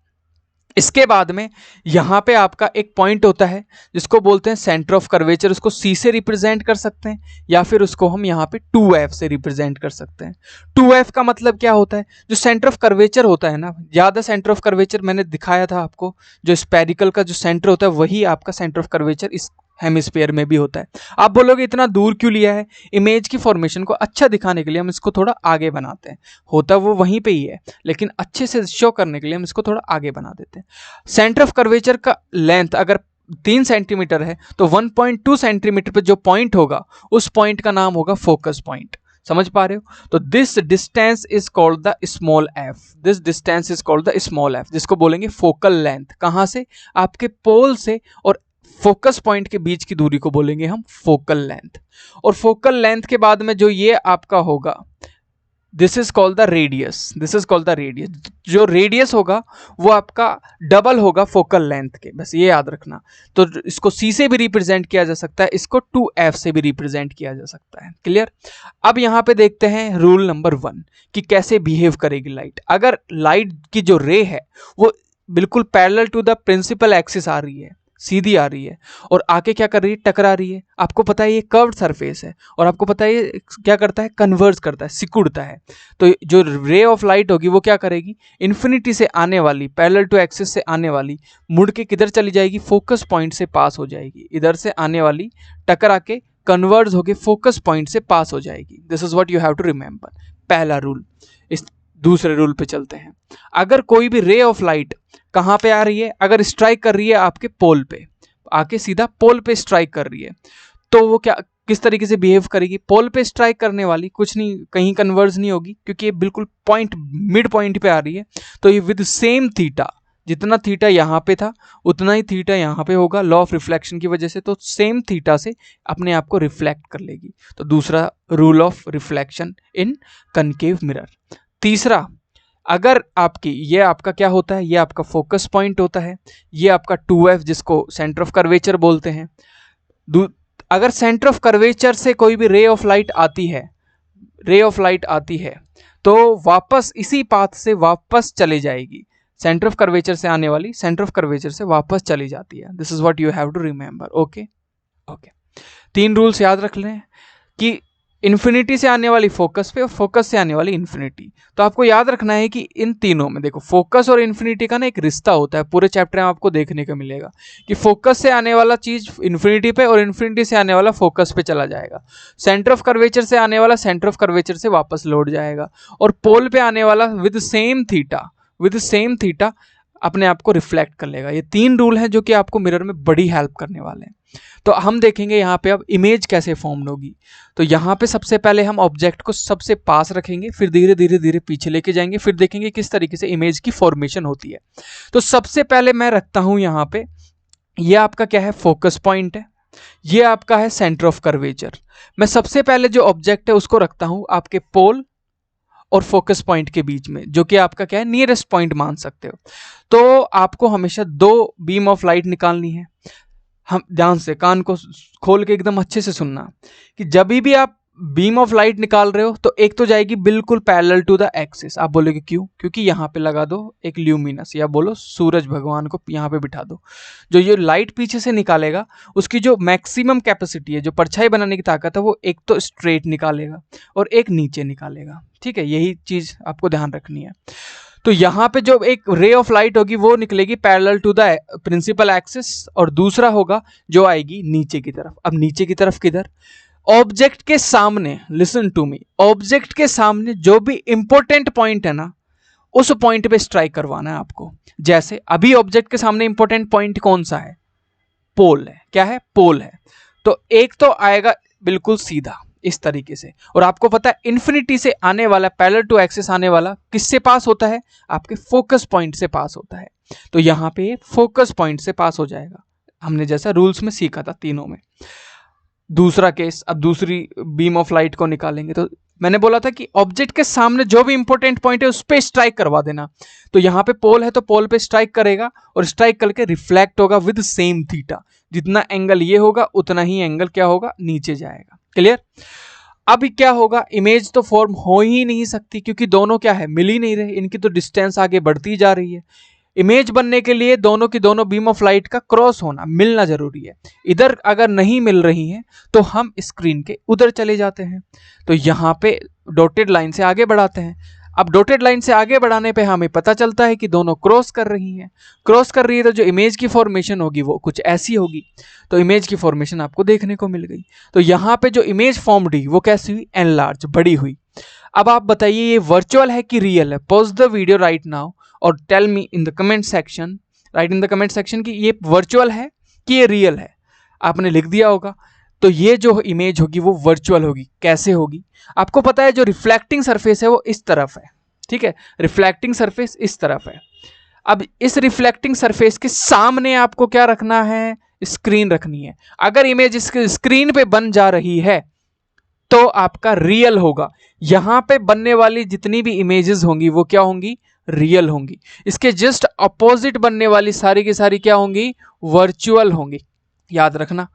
इसके बाद में यहाँ पे आपका एक पॉइंट होता है जिसको बोलते हैं सेंटर ऑफ कर्वेचर। उसको सी से रिप्रेजेंट कर सकते हैं या फिर उसको हम यहाँ पे 2F से रिप्रेजेंट कर सकते हैं। 2F का मतलब क्या होता है? जो सेंटर ऑफ कर्वेचर होता है ना, ज़्यादा सेंटर ऑफ कर्वेचर मैंने दिखाया था आपको, जो स्पेरिकल का जो सेंटर होता है वही आपका सेंटर ऑफ कर्वेचर इस हेमिस्फीयर में भी होता है। आप बोलोगे इतना दूर क्यों लिया है? इमेज की फॉर्मेशन को अच्छा दिखाने के लिए हम इसको थोड़ा आगे बनाते हैं। होता वो वहीं पे ही है, लेकिन अच्छे से शो करने के लिए हम इसको थोड़ा आगे बना देते हैं। सेंटर ऑफ कर्वेचर का लेंथ अगर 3 सेंटीमीटर है तो 1.2 सेंटीमीटर पे जो पॉइंट होगा उस पॉइंट का नाम होगा फोकस पॉइंट। समझ पा रहे हो? तो this distance is called the small F. This distance is called the small F, जिसको बोलेंगे फोकल लेंथ। कहां से? आपके पोल से और फोकस पॉइंट के बीच की दूरी को बोलेंगे हम फोकल लेंथ। और फोकल लेंथ के बाद में जो ये आपका होगा, this is called the radius. This is called the radius. जो रेडियस होगा वो आपका डबल होगा फोकल लेंथ के, बस ये याद रखना। तो इसको C से भी रिप्रेजेंट किया जा सकता है, इसको 2F से भी रिप्रेजेंट किया जा सकता है। क्लियर? अब यहाँ पे देखते हैं रूल नंबर 1 कि कैसे बिहेव करेगी लाइट। अगर लाइट की जो रे है वो बिल्कुल parallel to the principal axis आ रही है, सीधी आ रही है, और आके क्या कर रही है? टकरा रही है। आपको पता है ये कर्व्ड सरफेस है, और आपको पता है ये क्या करता है? कन्वर्ज करता है, सिकुड़ता है। तो जो रे ऑफ लाइट होगी वो क्या करेगी? इन्फिनिटी से आने वाली, पैरेलल टू एक्सिस से आने वाली, मुड़ के किधर चली जाएगी? फोकस पॉइंट से पास हो जाएगी। इधर से आने वाली टकरा के कन्वर्ज होके फोकस पॉइंट से पास हो जाएगी। This is what you have to remember, पहला रूल। इस दूसरे रूल पे चलते हैं। अगर कोई भी रे ऑफ लाइट कहां पे आ रही है? अगर स्ट्राइक कर रही है आपके पोल पे, आके सीधा पोल पे स्ट्राइक कर रही है, तो वो क्या किस तरीके से बिहेव करेगी? पोल पे स्ट्राइक करने वाली कुछ नहीं, कहीं कन्वर्ज नहीं होगी, क्योंकि ये बिल्कुल पॉइंट, मिड पॉइंट पे आ रही है। तो ये विद सेम थीटा, जितना थीटा यहाँ पे था उतना ही थीटा यहाँ पे होगा, लॉ ऑफ रिफ्लेक्शन की वजह से। तो सेम थीटा से अपने आप को रिफ्लेक्ट कर लेगी। तो दूसरा rule of reflection in concave mirror. तीसरा, अगर आपकी ये आपका क्या होता है? ये आपका फोकस पॉइंट होता है, ये आपका 2F जिसको सेंटर ऑफ कर्वेचर बोलते हैं। अगर सेंटर ऑफ कर्वेचर से कोई भी रे ऑफ लाइट आती है, रे ऑफ लाइट आती है, तो वापस इसी पाथ से वापस चली जाएगी। सेंटर ऑफ कर्वेचर से आने वाली सेंटर ऑफ कर्वेचर से वापस चली जाती है। This is what you have to remember. Okay okay, 3 rules याद रख लें कि इन्फिनिटी से आने वाली फोकस पे और फोकस से आने वाली इन्फिनिटी। तो आपको याद रखना है कि इन तीनों में देखो, फोकस और इन्फिनिटी का ना एक रिश्ता होता है। पूरे चैप्टर में आपको देखने को मिलेगा कि फोकस से आने वाला चीज इन्फिनिटी पे और इन्फिनिटी से आने वाला फोकस पे चला जाएगा। सेंटर ऑफ कर्वेचर से आने वाला सेंटर ऑफ कर्वेचर से वापस लौट जाएगा, और पोल पे आने वाला विद सेम थीटा अपने आप को रिफ्लेक्ट कर लेगा। ये 3 रूल हैं जो कि आपको मिरर में बड़ी हेल्प करने वाले हैं। तो हम देखेंगे यहाँ पे अब इमेज कैसे फॉर्म होगी। तो यहाँ पे सबसे पहले हम ऑब्जेक्ट को सबसे पास रखेंगे, फिर धीरे धीरे धीरे पीछे लेके जाएंगे, फिर देखेंगे किस तरीके से इमेज की फॉर्मेशन होती है। तो सबसे पहले मैं रखता हूँ यहाँ पे, ये आपका क्या है? फोकस पॉइंट है, ये आपका है सेंटर ऑफ कर्वेचर। मैं सबसे पहले जो ऑब्जेक्ट है उसको रखता हूँ आपके पोल और फोकस पॉइंट के बीच में, जो कि आपका क्या है? नियरेस्ट पॉइंट मान सकते हो। तो आपको हमेशा 2 बीम ऑफ लाइट निकालनी है। हम ध्यान से कान को खोल के एकदम अच्छे से सुनना कि जब भी आप बीम ऑफ लाइट निकाल रहे हो तो एक तो जाएगी बिल्कुल पैरेलल टू द एक्सिस। आप बोलोगे क्यों? क्योंकि यहाँ पे लगा दो एक ल्यूमिनस, या बोलो सूरज भगवान को यहाँ पे बिठा दो। जो ये लाइट पीछे से निकालेगा उसकी जो मैक्सिमम कैपेसिटी है, जो परछाई बनाने की ताकत है, वो एक तो स्ट्रेट निकालेगा और एक नीचे निकालेगा। ठीक है, यही चीज आपको ध्यान रखनी है। तो यहाँ पे जो एक रे ऑफ लाइट होगी वो निकलेगी parallel to the principal axis, और दूसरा होगा जो आएगी नीचे की तरफ। अब नीचे की तरफ किधर? ऑब्जेक्ट के सामने। लिसन टू मी, ऑब्जेक्ट के सामने जो भी इंपॉर्टेंट पॉइंट है ना, उस पॉइंट पे स्ट्राइक करवाना है आपको। जैसे अभी ऑब्जेक्ट के सामने इंपॉर्टेंट पॉइंट कौन सा है? पोल है। क्या है? पोल है। तो एक तो आएगा बिल्कुल सीधा इस तरीके से, और आपको पता है इन्फिनिटी से आने वाला, पैरेलल टू एक्सिस आने वाला किससे पास होता है? आपके फोकस पॉइंट से पास होता है। तो यहाँ पे फोकस पॉइंट से पास हो जाएगा, हमने जैसा रूल्स में सीखा था तीनों में। दूसरा केस, अब दूसरी बीम ऑफ लाइट को निकालेंगे तो मैंने बोला था कि ऑब्जेक्ट के सामने जो भी इंपॉर्टेंट पॉइंट है उस पे स्ट्राइक करवा देना। तो यहाँ पे पोल है तो पोल पे स्ट्राइक करेगा और स्ट्राइक करके रिफ्लेक्ट होगा विद सेम थीटा। जितना एंगल ये होगा उतना ही एंगल क्या होगा, नीचे जाएगा। क्लियर। अब क्या होगा, इमेज तो फॉर्म हो ही नहीं सकती क्योंकि दोनों क्या है, मिल ही नहीं रहे, इनकी तो डिस्टेंस आगे बढ़ती जा रही है। इमेज बनने के लिए दोनों की दोनों बीम ऑफ लाइट का क्रॉस होना, मिलना जरूरी है। इधर अगर नहीं मिल रही है तो हम स्क्रीन के उधर चले जाते हैं। तो यहाँ पे डॉटेड लाइन से आगे बढ़ाते हैं। अब डॉटेड लाइन से आगे बढ़ाने पे हमें पता चलता है कि दोनों क्रॉस कर रही हैं। क्रॉस कर रही है तो जो इमेज की फॉर्मेशन होगी वो कुछ ऐसी होगी। तो इमेज की फॉर्मेशन आपको देखने को मिल गई। तो यहाँ पे जो इमेज फॉर्म हुई वो कैसी हुई, एनलार्ज, बड़ी हुई। अब आप बताइए ये वर्चुअल है कि रियल है। Pause the video right now और tell me in the comment section, right in the comment section कि ये वर्चुअल है कि ये रियल है। आपने लिख दिया होगा। तो ये जो इमेज होगी वो वर्चुअल होगी। कैसे होगी, आपको पता है जो रिफ्लेक्टिंग सरफेस है वो इस तरफ है, ठीक है, रिफ्लेक्टिंग सरफेस इस तरफ है। अब इस रिफ्लेक्टिंग सरफेस के सामने आपको क्या रखना है, स्क्रीन रखनी है। अगर इमेज इसके स्क्रीन पे बन जा रही है तो आपका रियल होगा। यहां पे बनने वाली जितनी भी इमेजेस होंगी वो क्या होंगी, रियल होंगी। इसके जस्ट अपोजिट बनने वाली सारी की सारी क्या होंगी, वर्चुअल होंगी। याद रखना,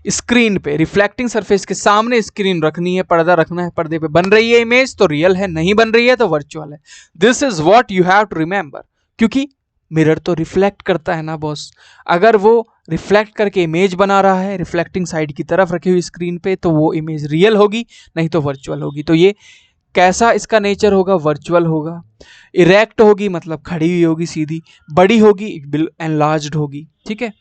स्क्रीन पे रिफ्लेक्टिंग सरफेस के सामने स्क्रीन रखनी है, पर्दा रखना है, पर्दे पे बन रही है इमेज तो रियल है, नहीं बन रही है तो वर्चुअल है। This is what you have to remember. क्योंकि मिरर तो रिफ्लेक्ट करता है ना बॉस। अगर वो रिफ्लेक्ट करके इमेज बना रहा है रिफ्लेक्टिंग साइड की तरफ रखी हुई स्क्रीन पे तो वो इमेज रियल होगी, नहीं तो वर्चुअल होगी। तो ये कैसा इसका नेचर होगा, वर्चुअल होगा। इरेक्ट होगी मतलब खड़ी हुई होगी, सीधी, बड़ी होगी, एनलार्ज्ड होगी। ठीक है,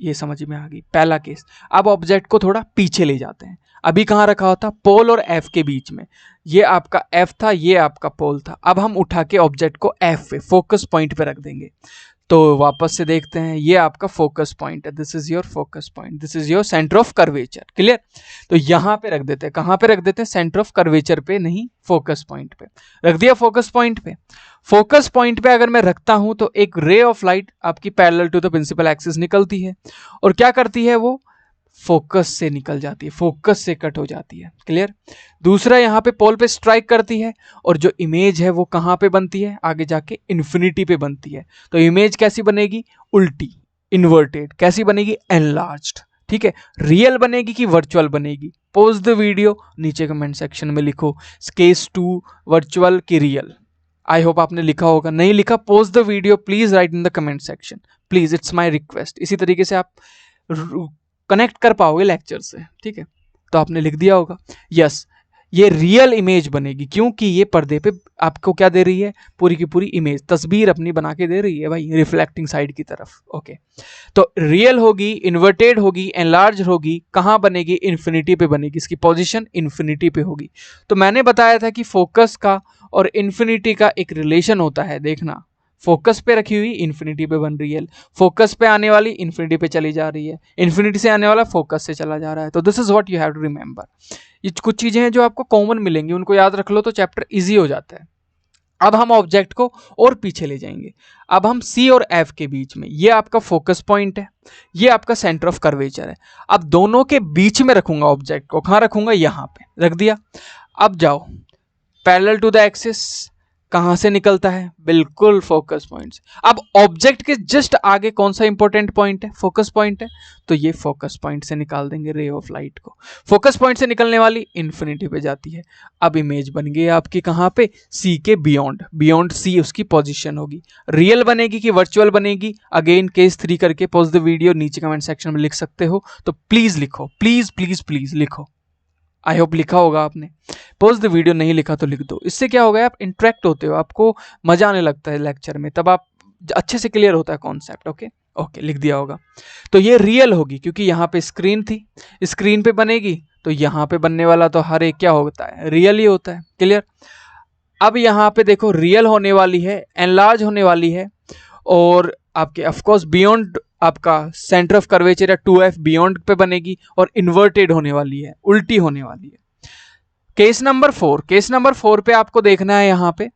ये समझ में आ गई पहला केस। अब ऑब्जेक्ट को थोड़ा पीछे ले जाते हैं। अभी कहाँ रखा होता, पोल और एफ के बीच में। ये आपका एफ था, ये आपका पोल था। अब हम उठा के ऑब्जेक्ट को एफ पे, फोकस पॉइंट पे रख देंगे। तो वापस से देखते हैं, ये आपका फोकस पॉइंट है, this is your focus point, this is your centre of curvature. Clear. तो यहां पे रख देते हैं, कहां पे रख देते हैं, सेंटर ऑफ कर्वेचर पे, नहीं फोकस पॉइंट पे रख दिया। फोकस पॉइंट पे, फोकस पॉइंट पे अगर मैं रखता हूं तो एक रे ऑफ लाइट आपकी parallel to the principal axis निकलती है और क्या करती है, वो फोकस से निकल जाती है, फोकस से कट हो जाती है। क्लियर। दूसरा यहां पे पोल पे स्ट्राइक करती है और जो इमेज है वो कहां पे बनती है, आगे जाके इन्फिनिटी पे बनती है। तो इमेज कैसी बनेगी, उल्टी, इन्वर्टेड। कैसी बनेगी, एनलार्ज्ड। ठीक है, रियल बनेगी कि वर्चुअल बनेगी। पॉज द वीडियो, नीचे कमेंट सेक्शन में लिखो केस 2 वर्चुअल की रियल। आई होप आपने लिखा होगा, नहीं लिखा pause the video, please right in the comment section, please, it's my request. इसी तरीके से आप कनेक्ट कर पाओगे लेक्चर से। ठीक है, तो आपने लिख दिया होगा यस, ये रियल इमेज बनेगी क्योंकि ये पर्दे पे आपको क्या दे रही है, पूरी की पूरी इमेज, तस्वीर अपनी बना के दे रही है भाई, रिफ्लेक्टिंग साइड की तरफ। ओके, तो रियल होगी, इन्वर्टेड होगी, एनलार्ज होगी, कहाँ बनेगी, इन्फिनिटी पे बनेगी, इसकी पोजीशन इन्फिनिटी पे होगी। तो मैंने बताया था कि फोकस का और इन्फिनिटी का एक रिलेशन होता है, देखना, फोकस पे रखी हुई इन्फिनिटी पे बन रही है, फोकस पे आने वाली इन्फिनिटी पे चली जा रही है, इन्फिनिटी से आने वाला फोकस से चला जा रहा है। तो this is what you have to remember. ये कुछ चीजें हैं जो आपको कॉमन मिलेंगी, उनको याद रख लो तो चैप्टर इजी हो जाता है। अब हम ऑब्जेक्ट को और पीछे ले जाएंगे। अब हम सी और एफ के बीच में, ये आपका फोकस पॉइंट है, ये आपका सेंटर ऑफ कर्वेचर है। अब दोनों के बीच में रखूंगा ऑब्जेक्ट को, कहाँ रखूंगा, यहां पे रख दिया। अब जाओ, पैरेलल टू द एक्सिस कहां से निकलता है, बिल्कुल फोकस पॉइंट से। अब ऑब्जेक्ट के जस्ट आगे कौन सा इंपॉर्टेंट पॉइंट है, फोकस पॉइंट है, तो ये फोकस पॉइंट से निकाल देंगे रे ऑफ लाइट को। फोकस पॉइंट से निकलने वाली इन्फिनिटी पे जाती है। अब इमेज बन गई आपकी कहां पे, सी के बियॉन्ड, बियॉन्ड सी उसकी पोजीशन होगी। रियल बनेगी कि वर्चुअल बनेगी, अगेन केस 3 करके पॉज द वीडियो, नीचे कमेंट सेक्शन में लिख सकते हो। तो प्लीज लिखो, प्लीज प्लीज प्लीज लिखो। आई होप लिखा होगा आपने। पॉज द वीडियो नहीं लिखा तो लिख दो। इससे क्या होगा, आप इंटरेक्ट होते हो, आपको मजा आने लगता है लेक्चर में, तब आप अच्छे से क्लियर होता है कॉन्सेप्ट। ओके ओके, लिख दिया होगा। तो ये रियल होगी क्योंकि यहाँ पे स्क्रीन थी, स्क्रीन पे बनेगी तो यहाँ पे बनने वाला तो हर एक क्या होता है, रियल ही होता है। क्लियर। अब यहाँ पे देखो, रियल होने वाली है, एनलार्ज होने वाली है, और आपके ऑफकोर्स बियॉन्ड आपका सेंटर ऑफ कर्वेचर या 2f बियॉन्ड पे बनेगी, और इन्वर्टेड होने वाली है, उल्टी होने वाली है। केस नंबर 4, केस नंबर 4 पे आपको देखना है यहाँ पे।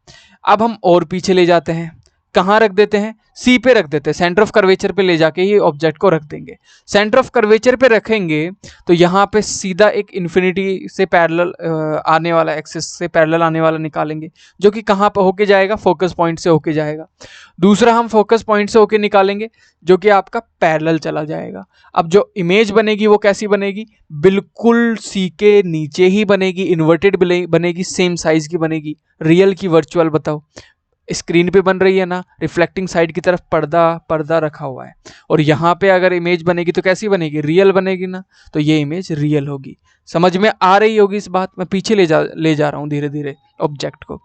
अब हम और पीछे ले जाते हैं, कहाँ रख देते हैं, सी पे रख देते हैं, सेंटर ऑफ कर्वेचर पे ले जाके ही ऑब्जेक्ट को रख देंगे। सेंटर ऑफ कर्वेचर पे रखेंगे तो यहाँ पे सीधा एक इन्फिनिटी से पैरेलल आने वाला, एक्सिस से पैरेलल आने वाला निकालेंगे, जो कि कहाँ पे होके जाएगा, फोकस पॉइंट से होके जाएगा। दूसरा हम फोकस पॉइंट से होके निकालेंगे जो कि आपका पैरेलल चला जाएगा। अब जो इमेज बनेगी वो कैसी बनेगी, बिल्कुल सी के नीचे ही बनेगी, इन्वर्टेड बनेगी, सेम साइज की बनेगी। रियल की वर्चुअल बताओ, स्क्रीन पे बन रही है ना, रिफ्लेक्टिंग साइड की तरफ पर्दा रखा हुआ है, और यहाँ पे अगर इमेज बनेगी तो कैसी बनेगी, रियल बनेगी ना, तो ये इमेज रियल होगी। समझ में आ रही होगी इस बात, मैं पीछे ले जा रहा हूँ धीरे धीरे ऑब्जेक्ट को।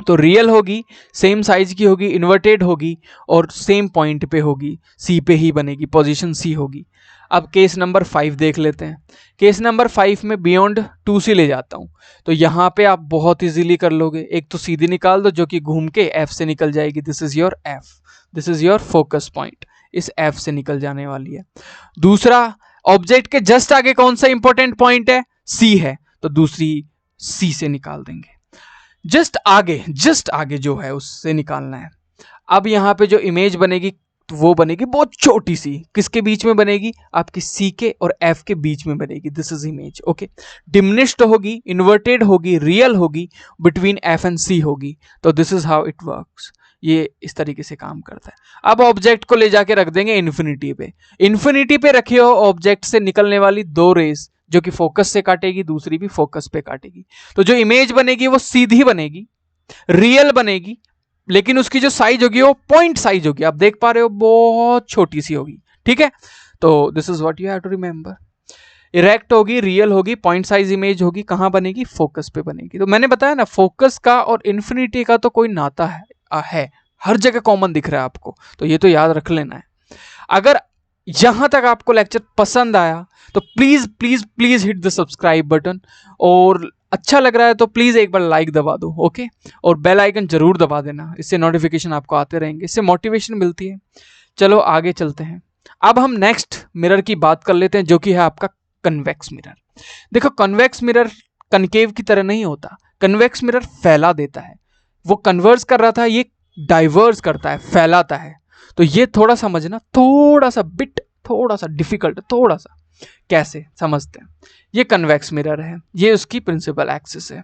तो रियल होगी, सेम साइज की होगी, इन्वर्टेड होगी, और सेम पॉइंट पे होगी, सी पे ही बनेगी, पोजीशन सी होगी। अब केस नंबर 5 देख लेते हैं। केस नंबर 5 में बियॉन्ड 2C ले जाता हूं, तो यहाँ पे आप बहुत इजीली कर लोगे। एक तो सीधी निकाल दो जो कि घूम के F से निकल जाएगी, this is your F, this is your focus point, इस F से निकल जाने वाली है। दूसरा, ऑब्जेक्ट के जस्ट आगे कौन सा इंपॉर्टेंट पॉइंट है, C है, तो दूसरी C से निकाल देंगे। जस्ट आगे जो है उससे निकालना है। अब यहाँ पे जो इमेज बनेगी तो वो बनेगी बहुत छोटी सी, किसके बीच में बनेगी, आपकी सी के और एफ के बीच में बनेगी, this is image. Okay, diminished होगी, इन्वर्टेड होगी, रियल होगी, बिटवीन एफ एंड सी होगी, तो this is how it works. ये इस तरीके से काम करता है। अब ऑब्जेक्ट को ले जाके रख देंगे इन्फिनिटी पे। इन्फिनिटी पे रखे हो ऑब्जेक्ट से निकलने वाली दो रेस, जो कि फोकस से काटेगी, दूसरी भी फोकस पे काटेगी, तो जो इमेज बनेगी वो सीधी बनेगी, रियल बनेगी, लेकिन उसकी जो साइज होगी वो पॉइंट साइज होगी, आप देख पा रहे हो बहुत छोटी सी होगी। ठीक है, तो this is what you have to remember. Erect होगी, रियल होगी, पॉइंट साइज इमेज होगी, कहां बनेगी, फोकस पे बनेगी। तो मैंने बताया ना, फोकस का और इन्फिनिटी का तो कोई नाता है, हर जगह कॉमन दिख रहा है आपको, तो ये तो याद रख लेना है। अगर यहां तक आपको लेक्चर पसंद आया तो please please please hit the subscribe button, और अच्छा लग रहा है तो प्लीज एक बार लाइक दबा दो, ओके, और बेल आइकन जरूर दबा देना, इससे नोटिफिकेशन आपको आते रहेंगे, इससे मोटिवेशन मिलती है। चलो आगे चलते हैं। अब हम नेक्स्ट मिरर की बात कर लेते हैं, जो कि है आपका कन्वेक्स मिरर। देखो, कन्वेक्स मिरर कनकेव की तरह नहीं होता, कन्वेक्स मिरर फैला देता है। वो कन्वर्स कर रहा था, ये डाइवर्स करता है, फैलाता है। तो ये थोड़ा समझना, थोड़ा सा डिफिकल्ट, थोड़ा सा, कैसे समझते हैं। ये कन्वेक्स मिरर है, ये उसकी प्रिंसिपल एक्सिस है।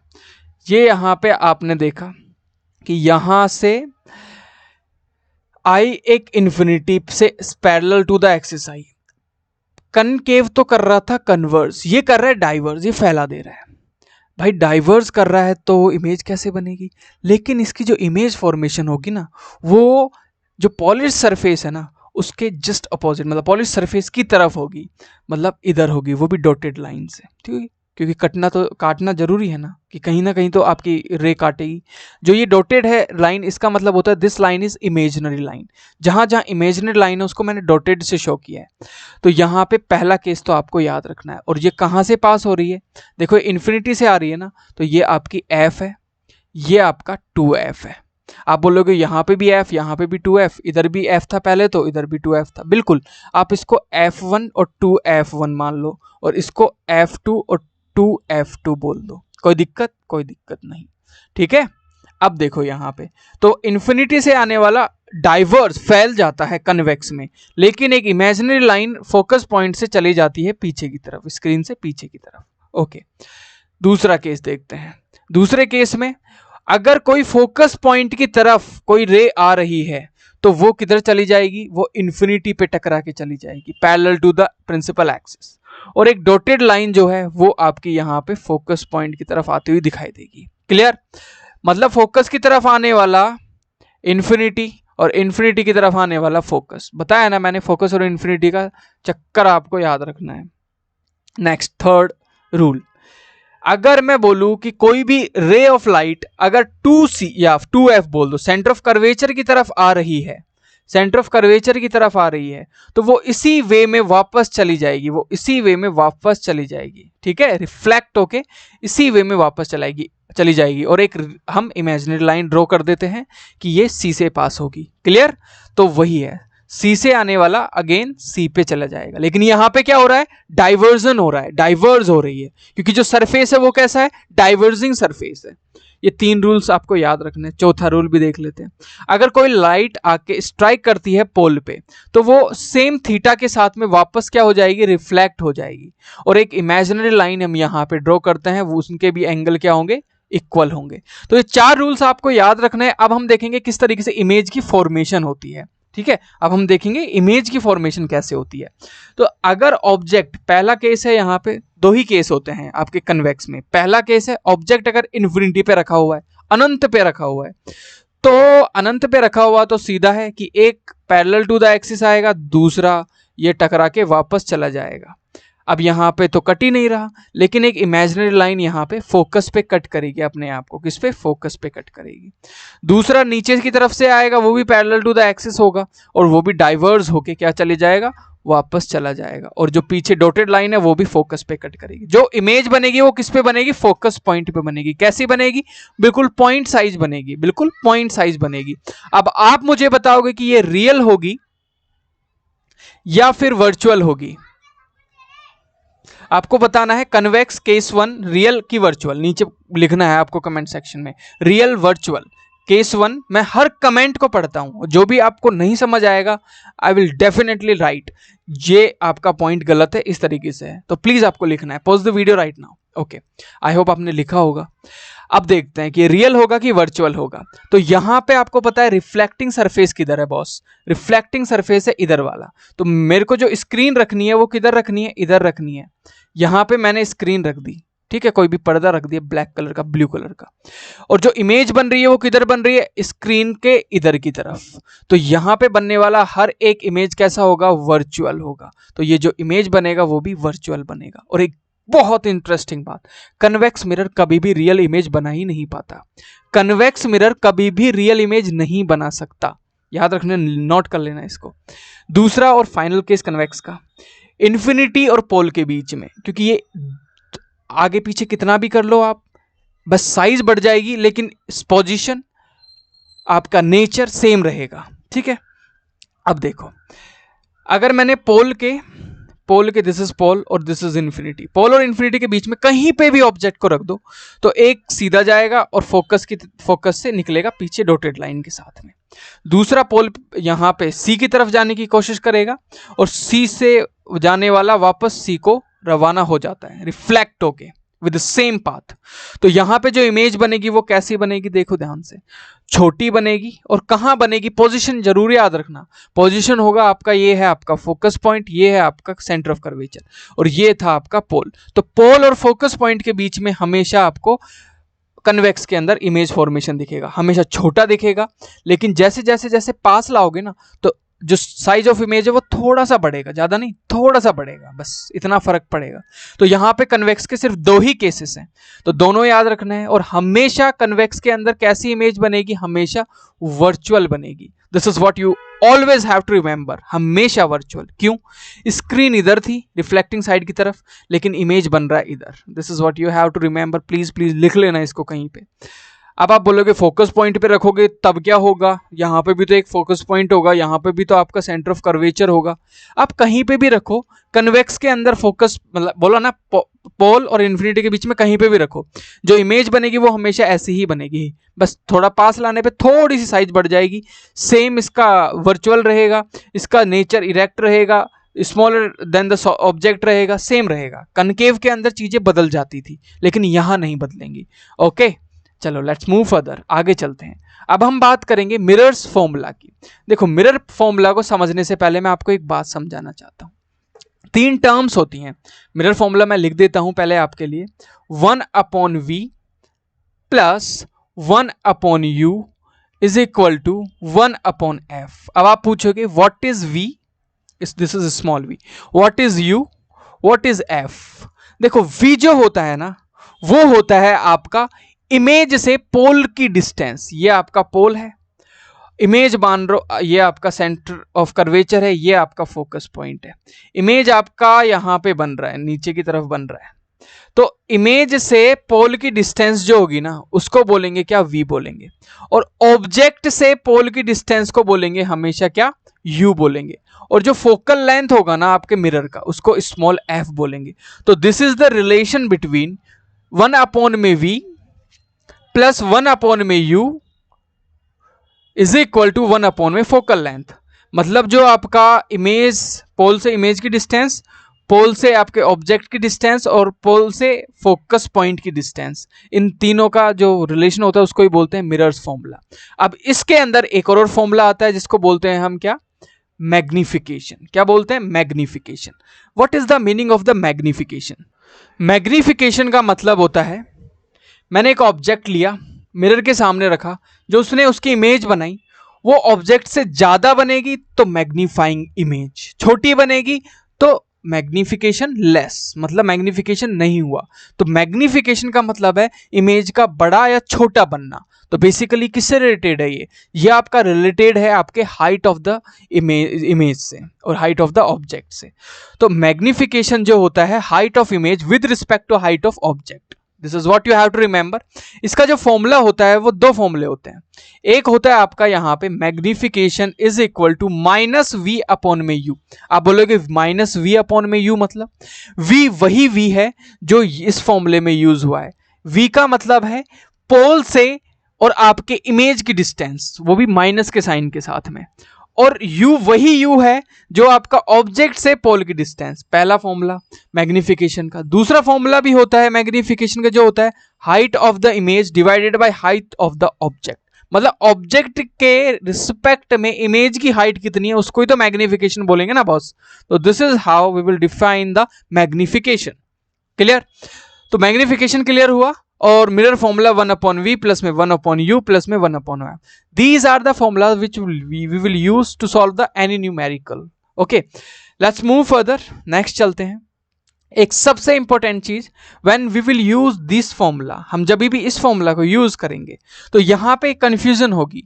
ये यहां पे आपने देखा कि यहां से आई एक इन्फिनिटी से पैरेलल टू द एक्सिस आई, कनकेव तो कर रहा था कन्वर्स, ये कर रहा है डाइवर्स, ये फैला दे रहा है। भाई डाइवर्स कर रहा है तो इमेज कैसे बनेगी, लेकिन इसकी जो इमेज फॉर्मेशन होगी ना, वो जो पॉलिश सरफेस है ना, उसके जस्ट अपोजिट, मतलब पॉलिश सरफेस की तरफ होगी, मतलब इधर होगी, वो भी डॉटेड लाइन से। ठीक है, क्योंकि काटना जरूरी है ना, कि कहीं ना कहीं तो आपकी रे काटेगी। जो ये डॉटेड है लाइन, इसका मतलब होता है this line is imaginary line. जहां जहां इमेजिनरी लाइन है उसको मैंने डॉटेड से शो किया है। तो यहाँ पे पहला केस तो आपको याद रखना है। और ये कहाँ से पास हो रही है, देखो इन्फिनिटी से आ रही है ना, तो ये आपकी एफ है, ये आपका 2f है। आप बोलोगे यहाँ पे भी f, यहाँ पे भी 2f, इधर भी f था पहले तो इधर भी 2f था, बिल्कुल आप इसको f1 और 2f1 मान लो, और इसको f2 और 2f2 बोल दो, कोई दिक्कत नहीं। ठीक है, अब देखो यहाँ पे तो इन्फिनिटी से आने वाला डाइवर्स फैल जाता है कन्वेक्स में, लेकिन एक इमेजिनरी लाइन फोकस पॉइंट से चली जाती है पीछे की तरफ, स्क्रीन से पीछे की तरफ। ओके, दूसरा केस देखते हैं। दूसरे केस में अगर कोई फोकस पॉइंट की तरफ कोई रे आ रही है तो वो किधर चली जाएगी, वो इन्फिनिटी पे टकरा के चली जाएगी, parallel to the principal axis. और एक डॉटेड लाइन जो है वो आपकी यहाँ पे फोकस पॉइंट की तरफ आती हुई दिखाई देगी। क्लियर, मतलब फोकस की तरफ आने वाला इन्फिनिटी और इन्फिनिटी की तरफ आने वाला फोकस। बताया ना मैंने, फोकस और इन्फिनिटी का चक्कर आपको याद रखना है। नेक्स्ट, थर्ड रूल, अगर मैं बोलूं कि कोई भी रे ऑफ लाइट अगर 2c या 2f बोल दो, सेंटर ऑफ कर्वेचर की तरफ आ रही है, सेंटर ऑफ कर्वेचर की तरफ आ रही है, तो वो इसी वे में वापस चली जाएगी, वो इसी वे में वापस चली जाएगी। ठीक है, रिफ्लेक्ट होके इसी वे में वापस चली जाएगी। और एक हम इमेजिनरी लाइन ड्रॉ कर देते हैं कि ये सी से पास होगी। क्लियर, तो वही है, सी से आने वाला अगेन सी पे चला जाएगा। लेकिन यहां पे क्या हो रहा है, डाइवर्जन हो रहा है, डाइवर्ज हो रही है, क्योंकि जो सरफेस है वो कैसा है, डाइवर्जिंग सरफेस है। ये 3 रूल्स आपको याद रखने हैं। चौथा रूल भी देख लेते हैं। अगर कोई लाइट आके स्ट्राइक करती है पोल पे तो वो सेम थीटा के साथ में वापस क्या हो जाएगी, रिफ्लेक्ट हो जाएगी। और एक इमेजिनरी लाइन हम यहाँ पे ड्रॉ करते हैं, वो उनके भी एंगल क्या होंगे, इक्वल होंगे। तो ये 4 रूल्स आपको याद रखने हैं। अब हम देखेंगे किस तरीके से इमेज की फॉर्मेशन होती है। ठीक है, अब हम देखेंगे इमेज की फॉर्मेशन कैसे होती है। तो अगर ऑब्जेक्ट, पहला केस है, यहाँ पे 2 ही केस होते हैं आपके कन्वेक्स में। पहला केस है ऑब्जेक्ट अगर इन्फिनिटी पे रखा हुआ है, अनंत पे रखा हुआ है, तो अनंत पे रखा हुआ तो सीधा है कि एक पैरेलल टू द एक्सिस आएगा, दूसरा ये टकरा के वापस चला जाएगा। अब यहाँ पे तो कट ही नहीं रहा, लेकिन एक इमेजिनरी लाइन यहाँ पे फोकस पे कट करेगी अपने आप को। किस पे, फोकस पे कट करेगी। दूसरा नीचे की तरफ से आएगा, वो भी पैरेलल टू द एक्सिस होगा और वो भी डाइवर्ज होके क्या चले जाएगा, वापस चला जाएगा। और जो पीछे डॉटेड लाइन है वो भी फोकस पे कट करेगी। जो इमेज बनेगी वो किस पे बनेगी, फोकस पॉइंट पे बनेगी। कैसी बनेगी, बिल्कुल पॉइंट साइज बनेगी, बिल्कुल पॉइंट साइज बनेगी। अब आप मुझे बताओगे कि ये रियल होगी या फिर वर्चुअल होगी। आपको बताना है कन्वेक्स, केस 1, रियल की वर्चुअल। नीचे लिखना है आपको कमेंट सेक्शन में, रियल वर्चुअल केस 1। मैं हर कमेंट को पढ़ता हूं, जो भी आपको नहीं समझ आएगा आई विल डेफिनेटली राइट ये आपका पॉइंट गलत है, इस तरीके से है। तो प्लीज आपको लिखना है। Pause the video right now. Okay, I hope आपने लिखा होगा। अब देखते हैं कि रियल होगा कि वर्चुअल होगा। तो यहां पे आपको पता है रिफ्लेक्टिंग सरफेस किधर है बॉस, रिफ्लेक्टिंग सरफेस है इधर वाला। तो मेरे को जो स्क्रीन रखनी है वो किधर रखनी है, इधर रखनी है। यहां पे मैंने स्क्रीन रख दी, ठीक है, कोई भी पर्दा रख दिया ब्लैक कलर का, ब्लू कलर का। और जो इमेज बन रही है वो किधर बन रही है, स्क्रीन के इधर की तरफ। तो यहां पे बनने वाला हर एक इमेज कैसा होगा, वर्चुअल होगा। तो ये जो इमेज बनेगा वो भी वर्चुअल बनेगा। और एक बहुत इंटरेस्टिंग बात, कन्वेक्स मिरर कभी भी रियल इमेज बना ही नहीं पाता। कन्वेक्स मिरर कभी भी रियल इमेज नहीं बना सकता, याद रखना, नोट कर लेना इसको। दूसरा और फाइनल केस कन्वेक्स का, इन्फिनिटी और पोल के बीच में, क्योंकि ये आगे पीछे कितना भी कर लो आप, बस साइज बढ़ जाएगी लेकिन पोजीशन, आपका नेचर सेम रहेगा। ठीक है, अब देखो, अगर मैंने पोल के दिस इज पोल और दिस इज इन्फिनिटी, पोल और इन्फिनिटी के बीच में कहीं पे भी ऑब्जेक्ट को रख दो तो एक सीधा जाएगा और फोकस से निकलेगा पीछे डॉटेड लाइन के साथ में। दूसरा पोल यहां पे सी की तरफ जाने की कोशिश करेगा और सी से जाने वाला वापस सी को रवाना हो जाता है, रिफ्लेक्ट होके विद द सेम पाथ। तो यहां पे जो इमेज बनेगी वो कैसी बनेगी, देखो ध्यान से, छोटी बनेगी। और कहां बनेगी, पोजीशन जरूर याद रखना। पोजीशन होगा आपका, ये है आपका फोकस पॉइंट, ये है आपका सेंटर ऑफ कर्वेचर, और ये था आपका पोल। तो पोल और फोकस पॉइंट के बीच में हमेशा आपको कन्वेक्स के अंदर इमेज फॉर्मेशन दिखेगा, हमेशा छोटा दिखेगा। लेकिन जैसे जैसे जैसे पास लाओगे ना, तो जो साइज ऑफ इमेज है वो थोड़ा सा बढ़ेगा, ज्यादा नहीं, थोड़ा सा बढ़ेगा, बस इतना फर्क पड़ेगा। तो यहां पे कन्वेक्स के सिर्फ 2 ही केसेस हैं, तो दोनों याद रखना है। और हमेशा कन्वेक्स के अंदर कैसी इमेज बनेगी, हमेशा वर्चुअल बनेगी। This is what you always have to remember, हमेशा वर्चुअल। क्यों, स्क्रीन इधर थी रिफ्लेक्टिंग साइड की तरफ, लेकिन इमेज बन रहा है इधर। This is what you have to remember, please please लिख लेना इसको कहीं पे। अब आप बोलोगे फोकस पॉइंट पे रखोगे तब क्या होगा, यहाँ पे भी तो एक फोकस पॉइंट होगा, यहाँ पे भी तो आपका सेंटर ऑफ कर्वेचर होगा। आप कहीं पे भी रखो, कन्वेक्स के अंदर फोकस, मतलब बोला ना, पोल और इन्फिनिटी के बीच में कहीं पे भी रखो, जो इमेज बनेगी वो हमेशा ऐसी ही बनेगी। बस थोड़ा पास लाने पे थोड़ी सी साइज बढ़ जाएगी। सेम इसका वर्चुअल रहेगा, इसका नेचर इरेक्ट रहेगा, स्मॉलर देन द ऑब्जेक्ट रहेगा, सेम रहेगा। कनकेव के अंदर चीजें बदल जाती थी, लेकिन यहां नहीं बदलेंगी। ओके, चलो लेट्स मूव फर्दर, आगे चलते हैं। अब हम बात करेंगे मिरर्स फॉर्मूला की। देखो, मिरर फॉर्मूला को समझने से पहले मैं आपको एक बात समझाना चाहता हूं। 3 टर्म्स होती हैं मिरर फॉर्मूला, मैं लिख देता हूं पहले आपके लिए। 1/v plus 1/u is equal to 1/f। अब आप पूछोगे what is v, this is small v, what is u, what is f। देखो, v जो होता है ना, वो होता है आपका इमेज से पोल की डिस्टेंस। ये आपका पोल है, इमेज मान लो ये आपका सेंटर ऑफ कर्वेचर है, ये आपका फोकस पॉइंट है। इमेज आपका यहां पे बन रहा है, नीचे की तरफ बन रहा है। तो इमेज से पोल की डिस्टेंस जो होगी ना, उसको बोलेंगे क्या, v बोलेंगे। और ऑब्जेक्ट से पोल की डिस्टेंस को बोलेंगे हमेशा क्या, u बोलेंगे। और जो फोकल लेंथ होगा ना आपके मिरर का, उसको स्मॉल f बोलेंगे। तो this is the relation between 1/v plus 1 में u इज इक्वल टू 1 में फोकल लेंथ। मतलब जो आपका इमेज, पोल से इमेज की डिस्टेंस, पोल से आपके ऑब्जेक्ट की डिस्टेंस और पोल से फोकस पॉइंट की डिस्टेंस, इन तीनों का जो रिलेशन होता है उसको ही बोलते हैं मिरर्स फॉर्मूला। अब इसके अंदर एक और फॉर्मूला आता है जिसको बोलते हैं हम क्या, मैग्निफिकेशन। क्या बोलते हैं, magnification. What is the meaning of the magnification? Magnification का मतलब होता है, मैंने एक ऑब्जेक्ट लिया, मिरर के सामने रखा, जो उसने उसकी इमेज बनाई वो ऑब्जेक्ट से ज्यादा बनेगी तो मैग्नीफाइंग इमेज, छोटी बनेगी तो मैग्निफिकेशन लेस, मतलब मैग्निफिकेशन नहीं हुआ। तो मैग्निफिकेशन का मतलब है इमेज का बड़ा या छोटा बनना। तो बेसिकली किससे रिलेटेड है ये आपका रिलेटेड है आपके हाइट ऑफ द इमेज से और हाइट ऑफ द ऑब्जेक्ट से। तो मैग्निफिकेशन जो होता है height of image with respect to height of object. This is what you have to remember. इसका जो फॉर्मूला होता है वो दो फॉर्मूले होते हैं। एक होता है आपका यहां पे magnification is equal to minus v upon में यू। आप बोलोगे माइनस वी अपॉन में यू मतलब वी वही वी है जो इस फॉर्मूले में यूज हुआ है। वी का मतलब है पोल से और आपके इमेज की डिस्टेंस, वो भी माइनस के साइन के साथ में, और u वही u है जो आपका ऑब्जेक्ट से पोल की डिस्टेंस। पहला फॉर्मूला मैग्निफिकेशन का। दूसरा फॉर्मूला भी होता है मैग्निफिकेशन का जो होता है height of the image divided by height of the object. मतलब ऑब्जेक्ट के रिस्पेक्ट में इमेज की हाइट कितनी है उसको ही तो मैग्निफिकेशन बोलेंगे ना बॉस। तो this is how we will define the magnification. Clear? तो मैग्निफिकेशन क्लियर हुआ। और मिरर फॉर्मूला 1/v प्लस में 1/u प्लस में 1/m। These are the formulas which we will use to solve the any numerical. Okay, let's move further. Next चलते हैं। एक सबसे इंपॉर्टेंट चीज, when we will use this formula, हम जब भी इस फॉर्मूला को यूज करेंगे तो यहां पे कंफ्यूजन होगी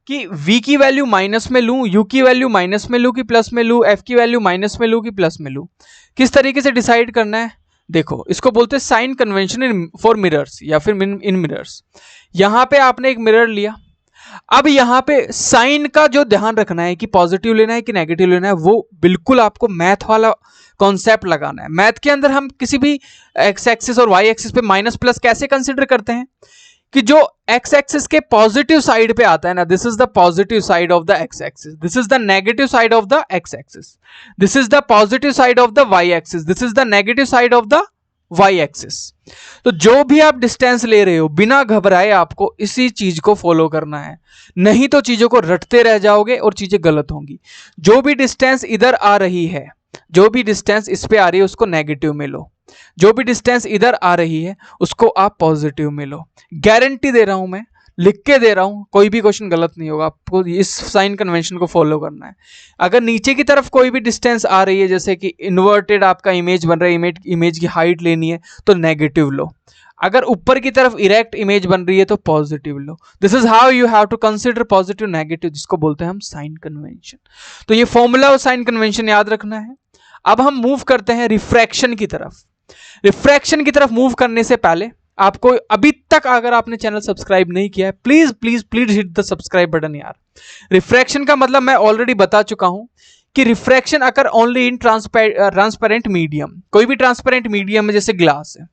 कि v की वैल्यू माइनस में लूं, u की वैल्यू माइनस में लूं कि प्लस में लूं, f की वैल्यू माइनस में लूं कि प्लस में लूं। किस तरीके से डिसाइड करना है? देखो, इसको बोलते हैं साइन कन्वेंशन फॉर मिरर्स या फिर इन मिरर्स। यहां पे आपने एक मिरर लिया, अब यहां पे साइन का जो ध्यान रखना है कि पॉजिटिव लेना है कि नेगेटिव लेना है, वो बिल्कुल आपको मैथ वाला कॉन्सेप्ट लगाना है। मैथ के अंदर हम किसी भी एक्स एक्सिस और वाई एक्सिस पे माइनस प्लस कैसे कंसिडर करते हैं कि जो एक्स एक्सिस के पॉजिटिव साइड पे आता है ना, this is the positive side of the X axis, this is the negative side of the X axis, this is the positive side of the Y axis, this is the negative side of the Y axis. तो जो भी आप डिस्टेंस ले रहे हो बिना घबराए आपको इसी चीज को फॉलो करना है, नहीं तो चीजों को रटते रह जाओगे और चीजें गलत होंगी। जो भी डिस्टेंस इधर आ रही है, जो भी डिस्टेंस इस पे आ रही है उसको नेगेटिव में लो, जो भी डिस्टेंस इधर आ रही है उसको आप पॉजिटिव में लो। गारंटी दे रहा हूं, मैं लिख के दे रहा हूं, कोई भी क्वेश्चन गलत नहीं होगा। आपको इस साइन कन्वेंशन को फॉलो करना है। अगर नीचे की तरफ कोई भी डिस्टेंस आ रही है, जैसे कि इन्वर्टेड आपका इमेज बन रहा है, इमेज की हाइट लेनी है तो नेगेटिव लो। अगर ऊपर की तरफ इरेक्ट इमेज बन रही है तो पॉजिटिव लो। This is how you have to consider positive negative, जिसको बोलते हैं हम साइन कन्वेंशन। तो ये फॉर्मूला और साइन कन्वेंशन याद रखना है। अब हम मूव करते हैं रिफ्रैक्शन की तरफ। रिफ्रैक्शन की तरफ मूव करने से पहले आपको, अभी तक अगर आपने चैनल सब्सक्राइब नहीं किया है, please please please hit the subscribe button यार। रिफ्रैक्शन का मतलब मैं ऑलरेडी बता चुका हूं कि refraction occur only in transparent medium. कोई भी ट्रांसपेरेंट मीडियम में जैसे ग्लास है,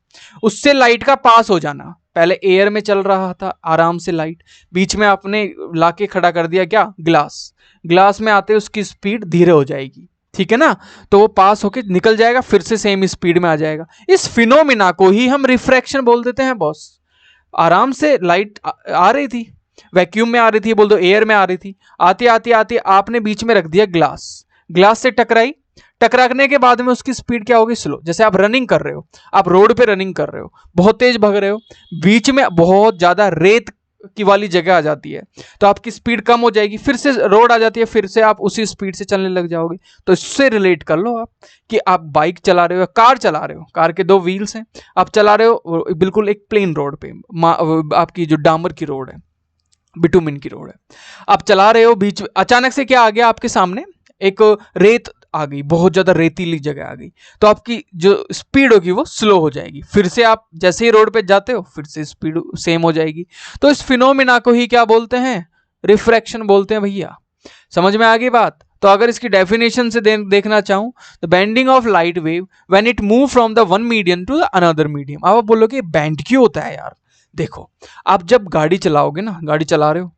उससे लाइट का पास हो जाना। पहले एयर में चल रहा था आराम से लाइट, बीच में आपने लाके खड़ा कर दिया क्या, ग्लास में आते उसकी स्पीड धीरे हो जाएगी, ठीक है ना, तो वो पास होके निकल जाएगा, फिर से सेम स्पीड में आ जाएगा। इस फिनोमिना को ही हम रिफ्रैक्शन बोल देते हैं बॉस। आराम से लाइट आ रही थी, वैक्यूम में आ रही थी, बोल दो एयर में आ रही थी, आते आते आते आपने बीच में रख दिया ग्लास से टकराई, टकराने के बाद में उसकी स्पीड क्या होगी, स्लो। जैसे आप रनिंग कर रहे हो, आप रोड पे रनिंग कर रहे हो, बहुत तेज भाग रहे हो, बीच में बहुत ज्यादा रेत की वाली जगह आ जाती है तो आपकी स्पीड कम हो जाएगी, फिर से रोड आ जाती है, फिर से आप उसी स्पीड से चलने लग जाओगे। तो इससे रिलेट कर लो आप कि आप बाइक चला रहे हो, कार चला रहे हो, कार के 2 व्हील्स हैं, आप चला रहे हो बिल्कुल एक प्लेन रोड पे, आपकी जो डामर की रोड है, बिटुमिन की रोड है, आप चला रहे हो, बीच अचानक से क्या आ गया आपके सामने, एक रेत आ गई, बहुत ज्यादा रेतीली जगह आ गई, तो आपकी जो स्पीड होगी वो स्लो हो जाएगी। फिर से आप जैसे ही रोड पे जाते हो फिर से स्पीड सेम हो जाएगी। तो इस फिनोमिना को ही क्या बोलते हैं, रिफ्रैक्शन बोलते हैं भैया। समझ में आ गई बात? तो अगर इसकी डेफिनेशन से देखना चाहूं तो bending of light wave when it move from the one medium to the another medium. अब आप बोलोगे बैंड क्यों होता है यार, देखो, आप जब गाड़ी चलाओगे ना, गाड़ी चला रहे हो,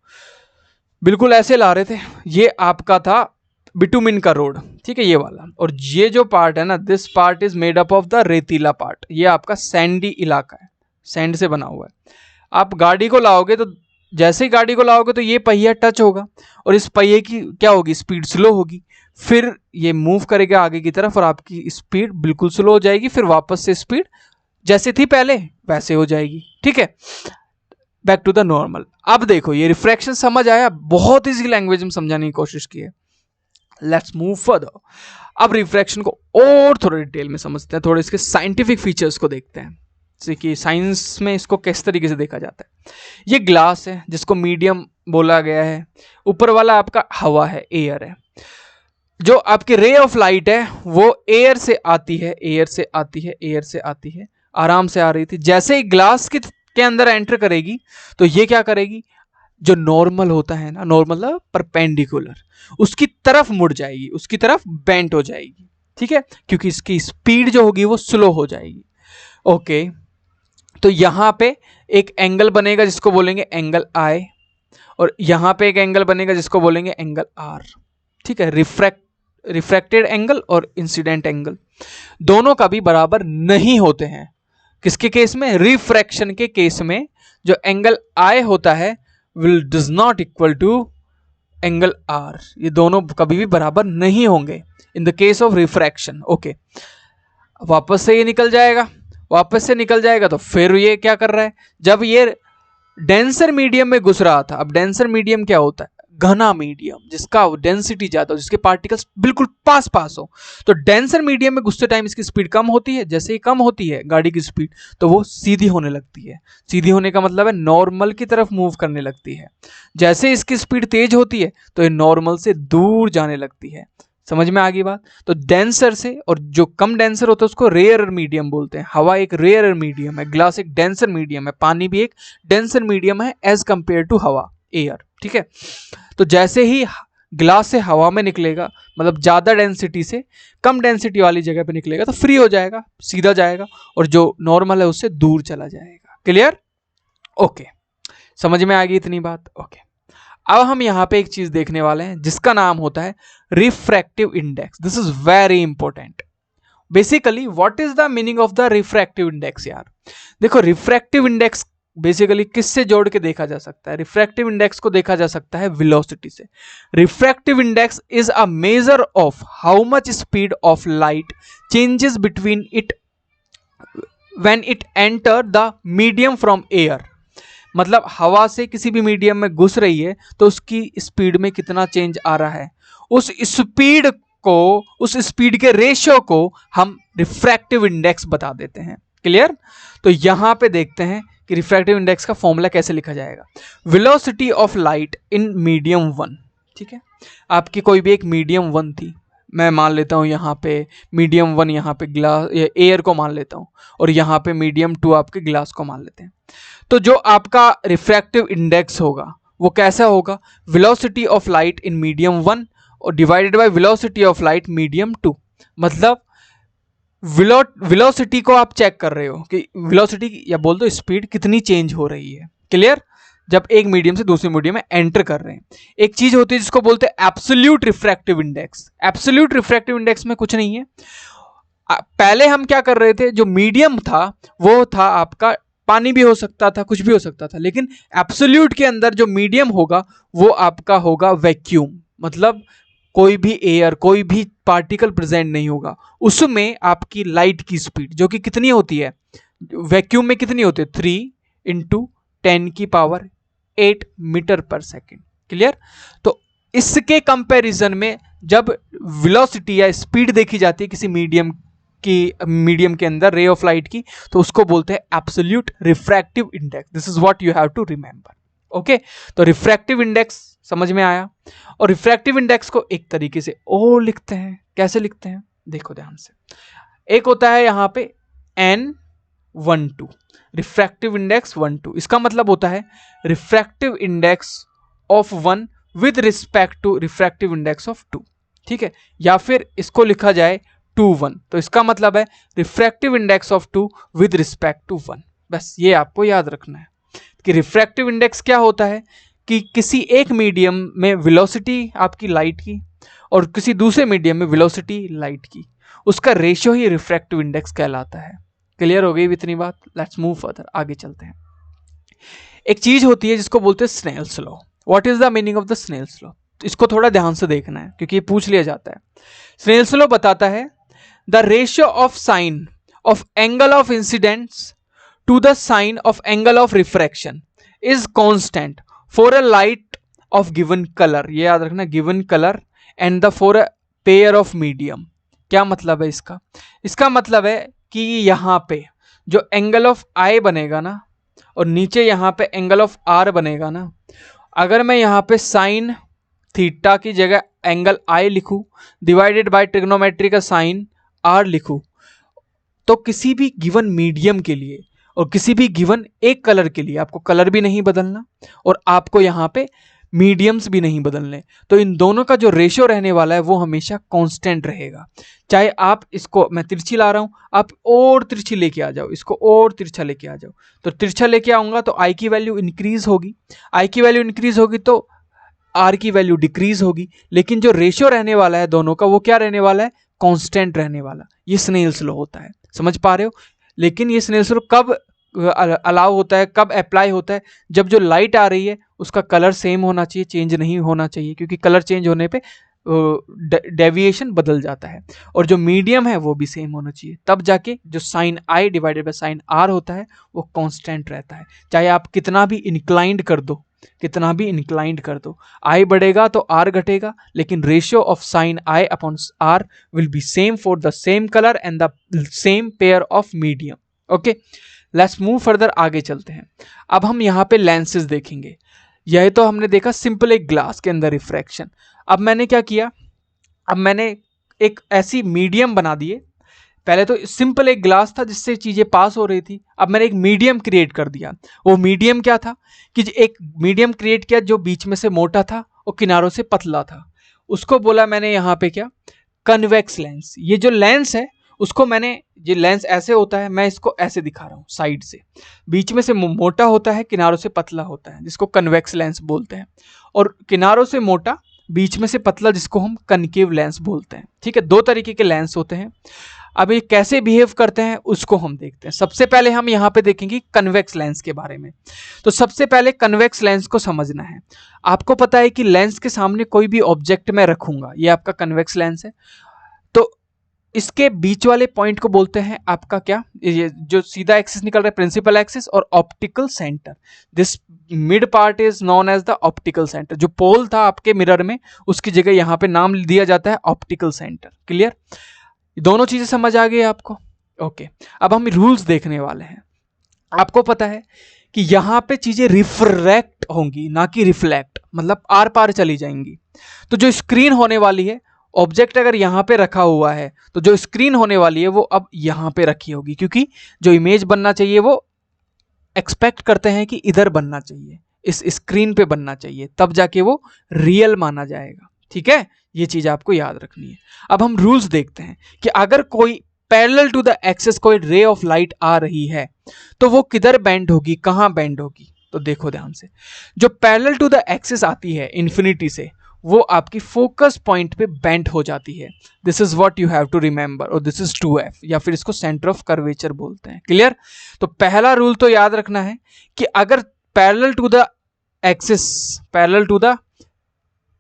बिल्कुल ऐसे ला रहे थे, ये आपका था बिटुमिन का रोड, ठीक है, ये वाला, और ये जो पार्ट है ना, this part is made up of the रेतीला पार्ट, ये आपका सैंडी इलाका है, सैंड से बना हुआ है। आप गाड़ी को लाओगे तो जैसे ही गाड़ी को लाओगे तो ये पहिया टच होगा और इस पहिए की क्या होगी, स्पीड स्लो होगी, फिर ये मूव करेगा आगे की तरफ और आपकी स्पीड बिल्कुल स्लो हो जाएगी, फिर वापस से स्पीड जैसे थी पहले वैसे हो जाएगी, ठीक है, बैक टू द नॉर्मल। अब देखो ये रिफ्रैक्शन समझ आया, बहुत इजी लैंग्वेज में समझाने की कोशिश की है। Let's move further. अब रिफ्रैक्शन को और थोड़ा डिटेल में समझते हैं, थोड़े इसके साइंटिफिक फीचर्स को देखते हैं, जैसे कि साइंस में इसको किस तरीके से देखा जाता है। ये ग्लास है जिसको मीडियम बोला गया है, ऊपर वाला आपका हवा है, एयर है, जो आपकी रे ऑफ लाइट है वो एयर से आती है, एयर से आती है, एयर से आती है, आराम से आ रही थी, जैसे ही ग्लास के अंदर एंटर करेगी तो ये क्या करेगी, जो नॉर्मल होता है ना, नॉर्मल परपेंडिकुलर, उसकी तरफ मुड़ जाएगी, उसकी तरफ बेंट हो जाएगी, ठीक है, क्योंकि इसकी स्पीड जो होगी वो स्लो हो जाएगी। ओके, तो यहां पे एक एंगल बनेगा जिसको बोलेंगे एंगल आई, और यहां पे एक एंगल बनेगा जिसको बोलेंगे एंगल आर, ठीक है, रिफ्रैक्टेड एंगल और इंसिडेंट एंगल दोनों कभी बराबर नहीं होते हैं। किसके केस में, रिफ्रैक्शन के केस में जो एंगल आई होता है will does not equal to angle r, ये दोनों कभी भी बराबर नहीं होंगे in the case of refraction. Okay, वापस से ये निकल जाएगा, वापस से निकल जाएगा, तो फिर ये क्या कर रहा है, जब ये डेंसर मीडियम में घुस रहा था, अब डेंसर मीडियम क्या होता है, घना मीडियम, जिसका डेंसिटी ज्यादा हो, जिसके पार्टिकल्स बिल्कुल पास पास हो, तो डेंसर मीडियम में घुसते टाइम इसकी स्पीड कम होती है, जैसे ही कम होती है गाड़ी की स्पीड तो वो सीधी होने लगती है, सीधी होने का मतलब है नॉर्मल की तरफ मूव करने लगती है, जैसे इसकी स्पीड तेज होती है तो ये नॉर्मल से दूर जाने लगती है। समझ में आ गई बात। तो डेंसर से, और जो कम डेंसर होता है उसको रेयर मीडियम बोलते हैं, हवा एक रेयर मीडियम है, ग्लास एक डेंसर मीडियम है, पानी भी एक डेंसर मीडियम है एज कंपेयर टू हवा, एयर, ठीक है। तो जैसे ही ग्लास से हवा में निकलेगा, मतलब ज्यादा डेंसिटी से कम डेंसिटी वाली जगह पे निकलेगा तो फ्री हो जाएगा, सीधा जाएगा, और जो नॉर्मल है उससे दूर चला जाएगा। क्लियर? ओके, समझ में आ गई इतनी बात? ओके, अब हम यहां पे एक चीज देखने वाले हैं जिसका नाम होता है refractive index. This is very important. Basically what is the meaning of the refractive index यार? देखो, रिफ्रैक्टिव इंडेक्स बेसिकली किससे जोड़ के देखा जा सकता है? रिफ्रैक्टिव इंडेक्स को देखा जा सकता है वेलोसिटी से। Refractive index is a measure of how much speed of light changes between it when it enter the medium from air. मतलब हवा से किसी भी मीडियम में घुस रही है तो उसकी स्पीड में कितना चेंज आ रहा है, उस स्पीड को, उस स्पीड के रेशियो को हम रिफ्रैक्टिव इंडेक्स बता देते हैं। क्लियर? तो यहां पे देखते हैं कि रिफ्रैक्टिव इंडेक्स का फॉर्मूला कैसे लिखा जाएगा। Velocity of light in medium 1, ठीक है, आपकी कोई भी एक मीडियम 1 थी, मैं मान लेता हूं यहां पे मीडियम 1, यहां पे ग्लास एयर को मान लेता हूं, और यहां पे मीडियम 2 आपके ग्लास को मान लेते हैं। तो जो आपका रिफ्रैक्टिव इंडेक्स होगा वो कैसा होगा? Velocity of light in medium 1 और divided by velocity of light medium 2। मतलब वेलोसिटी को आप चेक कर रहे हो कि वेलोसिटी या बोल दो स्पीड कितनी चेंज हो रही है। क्लियर? जब एक मीडियम से दूसरे मीडियम में एंटर कर रहे हैं। एक चीज होती है जिसको बोलते हैं absolute refractive index. Absolute refractive index में कुछ नहीं है, पहले हम क्या कर रहे थे, जो मीडियम था वो था आपका, पानी भी हो सकता था, कुछ भी हो सकता था, लेकिन एब्सोल्यूट के अंदर जो मीडियम होगा वो आपका होगा वैक्यूम। मतलब कोई भी एयर, कोई भी पार्टिकल प्रेजेंट नहीं होगा, उसमें आपकी लाइट की स्पीड जो कि कितनी होती है, वैक्यूम में कितनी होती है, 3 × 10⁸ मीटर पर सेकेंड। क्लियर? तो इसके कंपैरिजन में जब वेलोसिटी या स्पीड देखी जाती है किसी मीडियम के अंदर रे ऑफ लाइट की, तो उसको बोलते हैं absolute refractive index. This is what you have to remember. Okay, तो रिफ्रैक्टिव इंडेक्स समझ में आया। और रिफ्रैक्टिव इंडेक्स को एक तरीके से और लिखते हैं, कैसे लिखते हैं देखो ध्यान से। एक होता है यहां पे N12, रिफ्रैक्टिव इंडेक्स 12। इसका मतलब होता है refractive index of 1 with respect to refractive index of 2, ठीक है, या फिर इसको लिखा जाए 2:1, तो इसका मतलब है refractive index of 2 with respect to 1। बस ये आपको याद रखना है। कि रिफ्रैक्टिव इंडेक्स क्या होता है कि किसी एक मीडियम में वेलोसिटी आपकी लाइट की और किसी दूसरे मीडियम में वेलोसिटी लाइट की, उसका रेशियो ही रिफ्रैक्टिव इंडेक्स कहलाता है। क्लियर हो गई इतनी बात? लेट्स मूव फर्दर, आगे चलते हैं। एक चीज होती है जिसको बोलते हैं Snell's law. What is the meaning of the Snell's law? इसको थोड़ा ध्यान से देखना है क्योंकि ये पूछ लिया जाता है। स्नेल्स लॉ बताता है the ratio of sine of angle of incidence to the sine of angle of refraction is constant for a light of given colour. ये याद रखना, given colour and the for a pair of medium. क्या मतलब है इसका? इसका मतलब है कि यहां पे जो एंगल ऑफ आई बनेगा ना और नीचे यहां पे एंगल ऑफ आर बनेगा ना, अगर मैं यहां पे साइन थीटा की जगह एंगल आई लिखूं डिवाइडेड बाय ट्रिग्नोमेट्री का साइन आर लिखूं, तो किसी भी गिवन मीडियम के लिए और किसी भी गिवन एक कलर के लिए आपको कलर भी नहीं बदलना और आपको यहां पे मीडियम्स भी नहीं बदलने, तो इन दोनों का जो रेशियो रहने वाला है वो हमेशा कांस्टेंट रहेगा। चाहे आप इसको, मैं तिरछी ला रहा हूं, आप और तिरछी लेके आ जाओ, इसको और तिरछा लेके आ जाओ, तो तिरछा लेके आऊंगा तो आई की वैल्यू इंक्रीज होगी, आई की वैल्यू इंक्रीज होगी तो आर की वैल्यू डिक्रीज होगी, लेकिन जो रेशियो रहने वाला है दोनों का वो क्या रहने वाला है? कांस्टेंट रहने वाला। ये स्नेल्स लॉ होता है, समझ पा रहे हो? लेकिन ये स्नेल्स लॉ कब अलाउ होता है, कब अप्लाई होता है? जब जो लाइट आ रही है उसका कलर सेम होना चाहिए, चेंज नहीं होना चाहिए, क्योंकि कलर चेंज होने पे डेविएशन बदल जाता है, और जो मीडियम है वो भी सेम होना चाहिए, तब जाके जो sine i divided by sine r होता है वो कांस्टेंट रहता है। चाहे आप कितना भी इंक्लाइंड कर दो, कितना भी इंक्लाइंड कर दो, आई बढ़ेगा तो आर घटेगा, लेकिन ratio of sine i upon r will be same for the same colour and the same pair of medium. Okay, let's move further, आगे चलते हैं। अब हम यहाँ पे लेंसेज देखेंगे। यह तो हमने देखा सिंपल एक ग्लास के अंदर रिफ्रैक्शन। अब मैंने क्या किया, अब मैंने एक ऐसी मीडियम बना दिए। पहले तो सिंपल एक ग्लास था जिससे चीजें पास हो रही थी, अब मैंने एक मीडियम क्रिएट कर दिया। वो मीडियम क्या था कि एक मीडियम क्रिएट किया जो बीच में से मोटा था और किनारों से पतला था। उसको बोला मैंने यहाँ पे क्या, कन्वेक्स लेंस। ये जो लेंस है उसको मैंने, ये लेंस ऐसे होता है, मैं इसको ऐसे दिखा रहा हूँ, साइड से बीच में से मोटा होता है, किनारों से पतला होता है, जिसको कन्वेक्स लेंस बोलते हैं, और किनारों से मोटा बीच में से पतला जिसको हम कनकेव लेंस बोलते हैं। ठीक है, दो तरीके के लेंस होते हैं। अब ये कैसे बिहेव करते हैं उसको हम देखते हैं। सबसे पहले हम यहाँ पे देखेंगे कन्वेक्स लेंस के बारे में। तो सबसे पहले कन्वेक्स लेंस को समझना है। आपको पता है कि लेंस के सामने कोई भी ऑब्जेक्ट मैं रखूंगा, ये आपका कन्वेक्स लेंस है, तो इसके बीच वाले पॉइंट को बोलते हैं आपका क्या, ये जो सीधा एक्सिस निकल रहा है प्रिंसिपल एक्सिस और optical centre. This mid part is known as the optical centre. जो पोल था आपके मिरर में उसकी जगह यहाँ पे नाम दिया जाता है ऑप्टिकल सेंटर। क्लियर? दोनों चीजें समझ आ गई आपको? ओके, अब हम रूल्स देखने वाले हैं। आपको पता है कि यहां पे चीजें रिफ्रैक्ट होंगी ना कि रिफ्लेक्ट, मतलब आर पार चली जाएंगी। तो जो स्क्रीन होने वाली है, ऑब्जेक्ट अगर यहां पे रखा हुआ है तो जो स्क्रीन होने वाली है वो अब यहां पे रखी होगी, क्योंकि जो इमेज बनना चाहिए वो एक्सपेक्ट करते हैं कि इधर बनना चाहिए, इस स्क्रीन पे बनना चाहिए, तब जाके वो रियल माना जाएगा। ठीक है, ये चीज आपको याद रखनी है। अब हम रूल्स देखते हैं कि अगर कोई पैरेलल टू द एक्सिस कोई रे ऑफ लाइट आ रही है तो वो किधर बेंड होगी, कहां बेंड होगी। तो देखो ध्यान से, जो पैरेलल टू द एक्सिस आती है इन्फिनिटी से, वो आपकी फोकस पॉइंट पे बेंड हो जाती है। This is what you have to remember, और दिस इज 2f, या फिर इसको सेंटर ऑफ कर्वेचर बोलते हैं। क्लियर? तो पहला रूल तो याद रखना है कि अगर parallel to the axis, parallel to the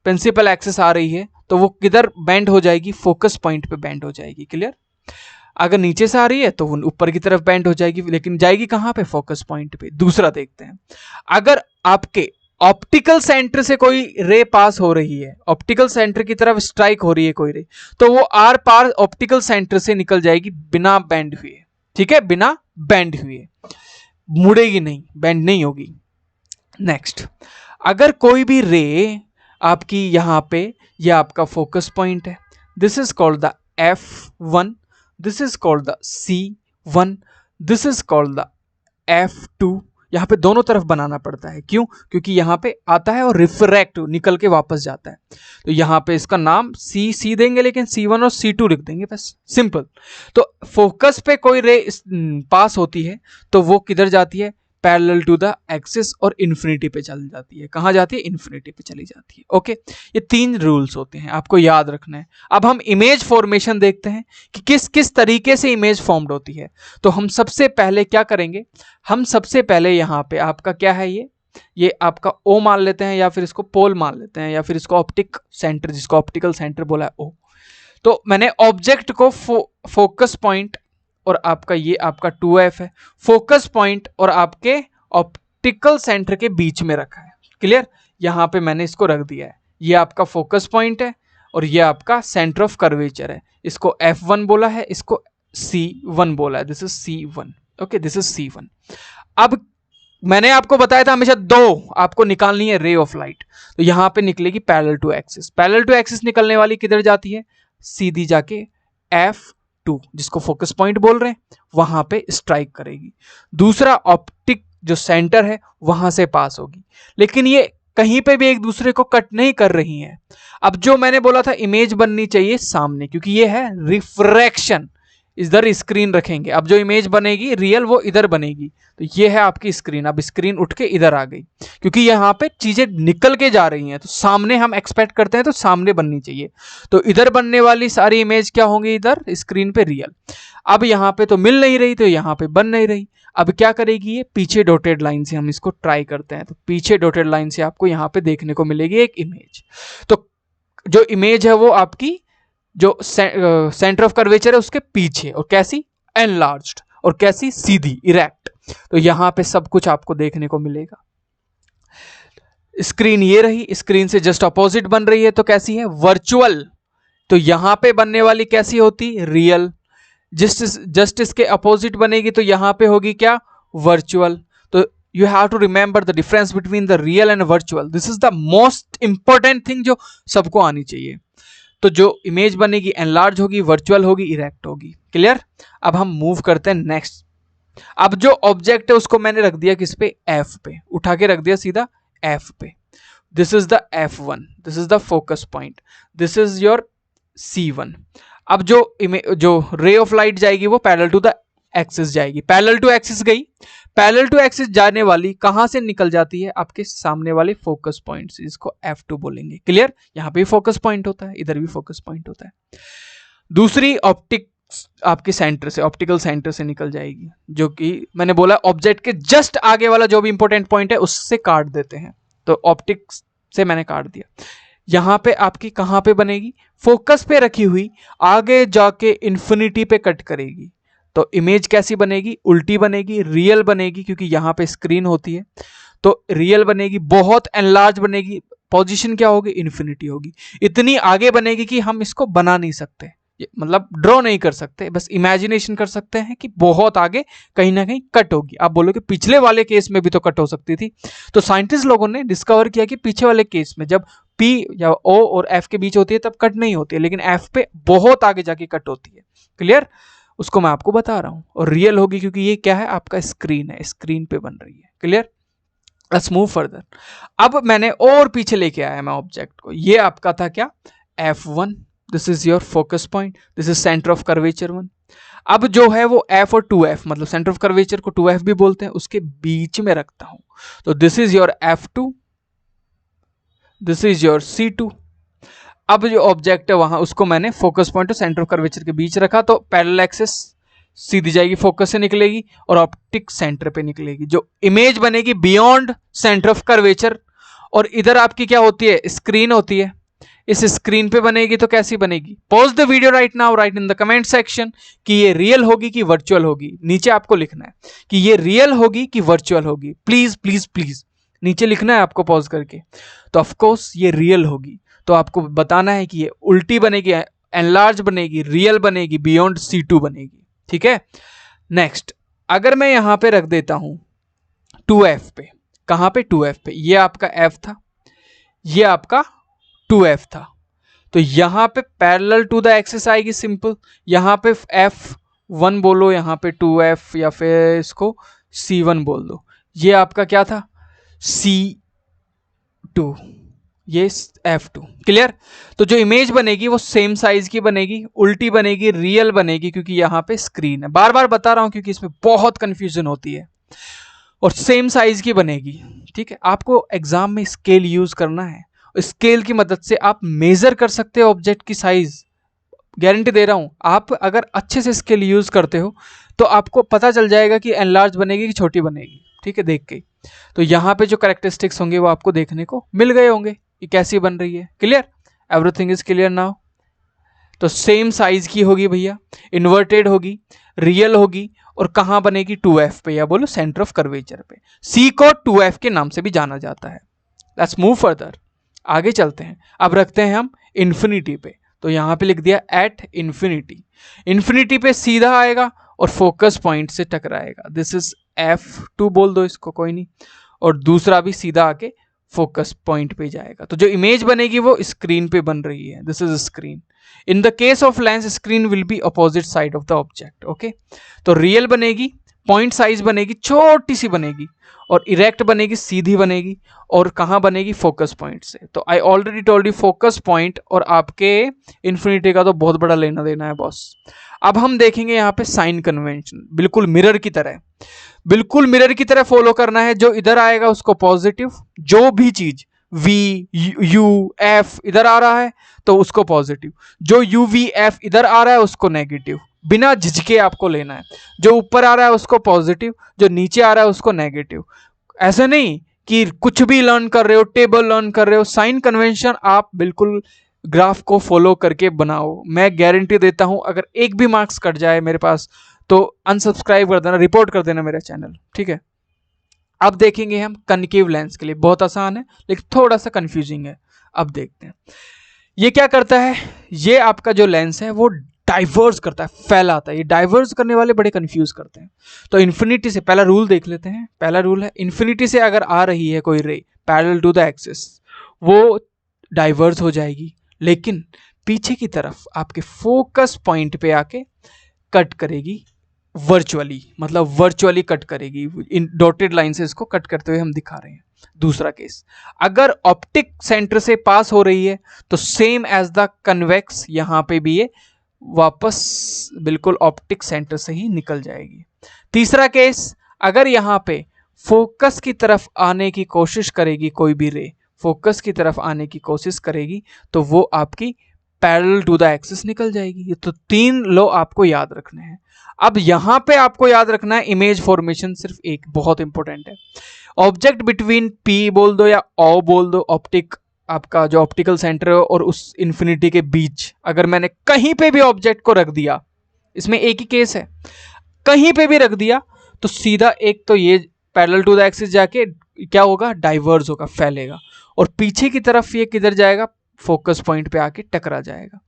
principal axis आ रही है तो वो किधर बेंड हो जाएगी, फोकस पॉइंट पे बेंड हो जाएगी। क्लियर? अगर नीचे से आ रही है तो वो ऊपर की तरफ बेंड हो जाएगी, लेकिन जाएगी कहां पे, फोकस पॉइंट पे। दूसरा देखते हैं, अगर आपके ऑप्टिकल सेंटर से कोई रे पास हो रही है, ऑप्टिकल सेंटर की तरफ स्ट्राइक हो रही है कोई रे, तो वो आर पार ऑप्टिकल सेंटर से निकल जाएगी बिना बेंड हुए। ठीक है, बिना बेंड हुए, मुड़ेगी नहीं, बेंड नहीं होगी। नेक्स्ट, अगर कोई भी रे आपकी यहां पे, यह आपका फोकस पॉइंट है, this is called the F1, this is called the C1, this is called the F2। यहां पे दोनों तरफ बनाना पड़ता है, क्यों? क्योंकि यहां पे आता है और रिफ्रैक्ट निकल के वापस जाता है, तो यहां पे इसका नाम C देंगे, लेकिन C1 और C2 लिख देंगे, बस सिंपल। तो फोकस पे कोई रे पास होती है तो वो किधर जाती है, पैरेलल टू द एक्सिस और इन्फिनिटी पे चली जाती है। कहाँ जाती है? इन्फिनिटी पे चली जाती है। ओके, ये 3 रूल्स होते हैं, आपको याद रखना है। अब हम इमेज फॉर्मेशन देखते हैं कि किस किस तरीके से इमेज फॉर्म्ड होती है। तो हम सबसे पहले क्या करेंगे, हम सबसे पहले यहाँ पे आपका क्या है, ये आपका ओ मान लेते हैं, या फिर इसको पोल मान लेते हैं, या फिर इसको ऑप्टिक सेंटर, जिसको ऑप्टिकल सेंटर बोला है ओ। तो मैंने ऑब्जेक्ट को फोकस पॉइंट और आपका ये आपका 2f है, फोकस पॉइंट और आपके ऑप्टिकल सेंटर के बीच में रखा है। क्लियर? यहां पे मैंने इसको रख दिया है, ये आपका फोकस पॉइंट है और ये आपका सेंटर ऑफ कर्वेचर है। इसको f1 बोला है, इसको c1 बोला है। This is c1। Okay, this is c1। अब मैंने आपको बताया था हमेशा 2 आपको निकालनी है रे ऑफ लाइट, तो यहां पे निकलेगी parallel to axis. Parallel to axis निकलने वाली किधर जाती है? सीधी जाके f2, जिसको फोकस पॉइंट बोल रहे हैं, वहां पे स्ट्राइक करेगी। दूसरा ऑप्टिक जो सेंटर है वहां से पास होगी, लेकिन ये कहीं पे भी एक दूसरे को कट नहीं कर रही हैं। अब जो मैंने बोला था इमेज बननी चाहिए सामने, क्योंकि ये है रिफ्रैक्शन, इधर स्क्रीन रखेंगे। अब जो इमेज बनेगी रियल वो इधर बनेगी, तो ये है आपकी स्क्रीन। अब स्क्रीन उठ के इधर आ गई, क्योंकि यहाँ पे चीजें निकल के जा रही हैं, तो सामने हम एक्सपेक्ट करते हैं तो सामने बननी चाहिए। तो इधर बनने वाली सारी इमेज क्या होंगी? इधर स्क्रीन पे रियल। अब यहाँ पे तो मिल नहीं रही, तो यहाँ पे बन नहीं रही। अब क्या करेगी ये? पीछे डॉटेड लाइन से हम इसको ट्राई करते हैं, तो पीछे डॉटेड लाइन से आपको यहाँ पे देखने को मिलेगी एक इमेज। तो जो इमेज है वो आपकी जो सेंटर ऑफ कर्वेचर है उसके पीछे, और कैसी? एनलार्ज्ड, और कैसी? सीधी, इरेक्ट। तो यहां पे सब कुछ आपको देखने को मिलेगा। स्क्रीन ये रही, स्क्रीन से जस्ट अपोजिट बन रही है, तो कैसी है? वर्चुअल। तो यहां पे बनने वाली कैसी होती? रियल। जस्ट इसके अपोजिट बनेगी तो यहां पे होगी क्या? वर्चुअल। तो you have to remember the difference between the real and virtual. This is the most important thing जो सबको आनी चाहिए। तो जो इमेज बनेगी एनलार्ज होगी, वर्चुअल होगी, इरेक्ट होगी। क्लियर? अब हम मूव करते हैं नेक्स्ट। अब जो ऑब्जेक्ट है उसको मैंने रख दिया किस पे? एफ पे, उठा के रख दिया सीधा एफ पे। This is the f1, this is the focus point, this is your c1। अब जो रे ऑफ लाइट जाएगी वो पैरेलल टू द एक्सिस जाएगी। पैरेलल टू एक्सिस गई, पैरेलल टू एक्सिस जाने वाली कहां से निकल जाती है? आपके सामने वाले फोकस पॉइंट से, जिसको f2 बोलेंगे। क्लियर? यहां पे भी फोकस पॉइंट होता है, इधर भी फोकस पॉइंट होता है। दूसरी ऑप्टिक आपके सेंटर से, ऑप्टिकल सेंटर से निकल जाएगी, जो कि मैंने बोला ऑब्जेक्ट के जस्ट आगे वाला जो भी इंपॉर्टेंट पॉइंट है उससे काट देते हैं, तो ऑप्टिक से मैंने काट दिया। यहां पे आपकी कहां पे बनेगी? फोकस पे रखी हुई, आगे जाके इन्फिनिटी पे कट करेगी। तो इमेज कैसी बनेगी? उल्टी बनेगी, रियल बनेगी, क्योंकि यहां पे स्क्रीन होती है, तो रियल बनेगी, बहुत एनलार्ज बनेगी। पोजीशन क्या होगी? इन्फिनिटी होगी। इतनी आगे बनेगी कि हम इसको बना नहीं सकते, मतलब ड्रॉ नहीं कर सकते, बस इमेजिनेशन कर सकते हैं कि बहुत आगे कहीं ना कहीं कट होगी। आप बोलोगे पिछले वाले केस में भी तो कट हो सकती थी, तो साइंटिस्ट लोगों ने डिस्कवर किया कि पीछे वाले केस में जब P या O और F के बीच होती है तब कट नहीं होती है, लेकिन F पे बहुत आगे जाके कट होती है। क्लियर? उसको मैं आपको बता रहा हूं। और रियल होगी क्योंकि ये क्या है? आपका स्क्रीन है, स्क्रीन पे बन रही है। क्लियर? Let's move further. अब मैंने और पीछे लेके आया मैं ऑब्जेक्ट को, ये आपका था क्या? F1, this is your focus point, this is centre of curvature 1। अब जो है वो F और 2F, मतलब सेंटर ऑफ कर्वेचर को 2F भी बोलते हैं, उसके बीच में रखता हूं। तो this is your F2, this is your C2। अब जो ऑब्जेक्ट है वहां, उसको मैंने फोकस पॉइंट और सेंटर ऑफ कर्वेचर के बीच रखा, तो पैरेलल एक्सिस सीधी जाएगी, फोकस से निकलेगी और ऑप्टिक सेंटर पे निकलेगी। जो इमेज बनेगी बियॉन्ड सेंटर ऑफ कर्वेचर, और इधर आपकी क्या होती है? स्क्रीन होती है। इस स्क्रीन पे बनेगी तो कैसी बनेगी? Pause the video right now, right in the comment section कि ये रियल होगी कि वर्चुअल होगी। नीचे आपको लिखना है कि ये रियल होगी कि वर्चुअल होगी। प्लीज प्लीज प्लीज नीचे लिखना है आपको पॉज करके। तो ऑफ कोर्स ये रियल होगी, तो आपको बताना है कि ये उल्टी बनेगी, एनलार्ज बनेगी, रियल बनेगी, बियॉन्ड C2 बनेगी। ठीक है? नेक्स्ट, अगर मैं यहां पे रख देता हूं 2F पे, कहां पे? 2F पे। ये आपका F था, ये आपका 2F था, तो यहां पे पैरेलल टू द एक्सिस आएगी सिंपल। यहां पे F1 बोलो, यहां पे 2F, या फिर इसको C1 बोल दो। ये आपका क्या था? C2, ये F2। क्लियर? तो जो इमेज बनेगी वो सेम साइज की बनेगी, उल्टी बनेगी, रियल बनेगी, क्योंकि यहां पे स्क्रीन है। बार बार बता रहा हूं क्योंकि इसमें बहुत कंफ्यूजन होती है। और सेम साइज की बनेगी। ठीक है, आपको एग्जाम में स्केल यूज करना है, स्केल की मदद से आप मेजर कर सकते हो ऑब्जेक्ट की साइज। गारंटी दे रहा हूं, आप अगर अच्छे से स्केल यूज करते हो तो आपको पता चल जाएगा कि एनलार्ज बनेगी कि छोटी बनेगी। ठीक है, देख के। तो यहाँ पे जो कैरेक्टरिस्टिक्स होंगे वो आपको देखने को मिल गए होंगे कि कैसी बन रही है। Clear, everything is clear now. तो सेम साइज की होगी भैया, इन्वर्टेड होगी, रियल होगी, और कहां बनेगी 2f पे, या बोलो सेंटर ऑफ कर्वेचर पे। सी को 2f के नाम से भी जाना जाता है। लेट्स मूव फर्दर, आगे चलते हैं। अब रखते हैं हम इन्फिनिटी पे, तो यहां पे लिख दिया एट इन्फिनिटी। इन्फिनिटी पे सीधा आएगा और फोकस पॉइंट से टकराएगा। दिस इज f2 बोल दो इसको, कोई नहीं, और दूसरा भी सीधा आके फोकस पॉइंट पे जाएगा। तो जो इमेज बनेगी वो स्क्रीन पे बन रही है, this is screen. In the case of lens, screen will be opposite side of the object. Okay, तो रियल बनेगी, पॉइंट साइज बनेगी, छोटी सी बनेगी, और इरेक्ट बनेगी, सीधी बनेगी, और कहां बनेगी, फोकस पॉइंट से। तो I already told you focus point और आपके इन्फिनिटी का तो बहुत बड़ा लेना देना है बॉस। अब हम देखेंगे यहाँ पे साइन कन्वेंशन, बिल्कुल मिरर की तरह, बिल्कुल मिरर की तरह फॉलो करना है। जो इधर आएगा उसको पॉजिटिव, जो भी चीज V U F इधर आ रहा है तो उसको पॉजिटिव, जो U V F इधर आ रहा है उसको नेगेटिव, बिना झिझके आपको लेना है। जो ऊपर आ रहा है उसको पॉजिटिव, जो नीचे आ रहा है उसको नेगेटिव। ऐसे नहीं कि कुछ भी लर्न कर रहे हो, टेबल लर्न कर रहे हो, साइन कन्वेंशन आप बिल्कुल ग्राफ को फॉलो करके बनाओ। मैं गारंटी देता हूं अगर एक भी मार्क्स कट जाए मेरे पास तो अनसब्सक्राइब कर देना, रिपोर्ट कर देना मेरा चैनल। ठीक है, अब देखेंगे हम कनकेव लेंस के लिए। बहुत आसान है लेकिन थोड़ा सा कंफ्यूजिंग है। अब देखते हैं ये क्या करता है। ये आपका जो लेंस है वो डाइवर्स करता है, फैलाता है। ये डाइवर्स करने वाले बड़े कंफ्यूज करते हैं। तो इन्फिनिटी से पहला रूल देख लेते हैं। पहला रूल है, इन्फिनिटी से अगर आ रही है कोई ray parallel to the axis, वो डाइवर्स हो जाएगी, लेकिन पीछे की तरफ आपके फोकस पॉइंट पे आके कट करेगी वर्चुअली, मतलब वर्चुअली कट करेगी। इन डॉटेड लाइन से इसको कट करते हुए हम दिखा रहे हैं। दूसरा केस, अगर ऑप्टिक सेंटर से पास हो रही है तो सेम एज द कन्वेक्स, यहां पे भी ये वापस बिल्कुल ऑप्टिक सेंटर से ही निकल जाएगी। तीसरा केस, अगर यहां पे फोकस की तरफ आने की कोशिश करेगी कोई भी रे, फोकस की तरफ आने की कोशिश करेगी तो वो आपकी पैरेलल टू द एक्सिस निकल जाएगी। ये तो 3 लॉ आपको याद रखने हैं। अब यहां पे आपको याद रखना है इमेज फॉर्मेशन सिर्फ एक, बहुत इंपॉर्टेंट है। ऑब्जेक्ट बिटवीन P बोल दो या O बोल दो, ऑप्टिक आपका जो ऑप्टिकल सेंटर है और उस इन्फिनिटी के बीच, अगर मैंने कहीं पे भी ऑब्जेक्ट को रख दिया, इसमें एक ही केस है, कहीं पे भी रख दिया तो सीधा एक तो ये पैरेलल टू द एक्सिस जाके क्या होगा, डाइवर्ज होगा, फैलेगा, और पीछे की तरफ ये किधर जाएगा, फोकस पॉइंट पे आके टकरा जाएगा।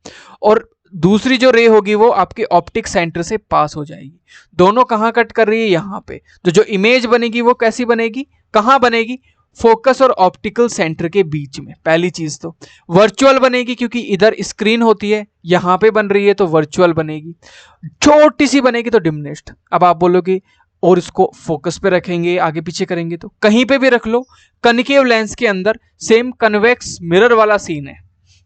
और दूसरी जो रे होगी वो आपके ऑप्टिक सेंटर से पास हो जाएगी। दोनों कहां कट कर रही है, यहां पे। तो जो इमेज बनेगी वो कैसी बनेगी, कहां बनेगी, फोकस और ऑप्टिकल सेंटर के बीच में। पहली चीज तो वर्चुअल बनेगी, क्योंकि इधर स्क्रीन होती है, यहां पे बन रही है तो वर्चुअल बनेगी। छोटी सी बनेगी तो डिमिनिश्ड। अब आप बोलोगे और इसको फोकस पे रखेंगे, आगे पीछे करेंगे, तो कहीं पे भी रख लो। कनकेव लेंस के अंदर सेम कन्वेक्स मिरर वाला सीन है,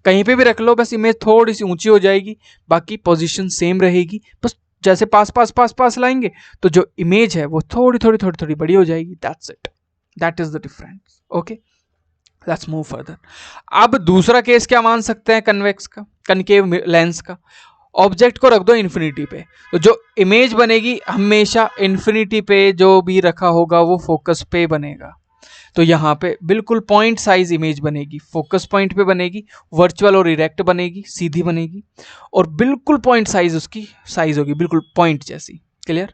कहीं पे भी रख लो, बस इमेज थोड़ी सी ऊंची हो जाएगी, बाकी पोजीशन सेम रहेगी। बस जैसे पास पास पास पास लाएंगे तो जो इमेज है वो थोड़ी थोड़ी थोड़ी थोड़ी बड़ी हो जाएगी। That's it, that is the difference. Okay, let's move further. अब दूसरा केस क्या मान सकते हैं कन्वेक्स का, कनकेव लेंस का। ऑब्जेक्ट को रख दो इन्फिनिटी पे, तो जो इमेज बनेगी हमेशा इन्फिनिटी पे जो भी रखा होगा वो फोकस पे बनेगा। तो यहाँ पे बिल्कुल पॉइंट साइज इमेज बनेगी, फोकस पॉइंट पे बनेगी, वर्चुअल और इरेक्ट बनेगी, सीधी बनेगी, और बिल्कुल पॉइंट साइज उसकी साइज होगी बिल्कुल पॉइंट जैसी। क्लियर।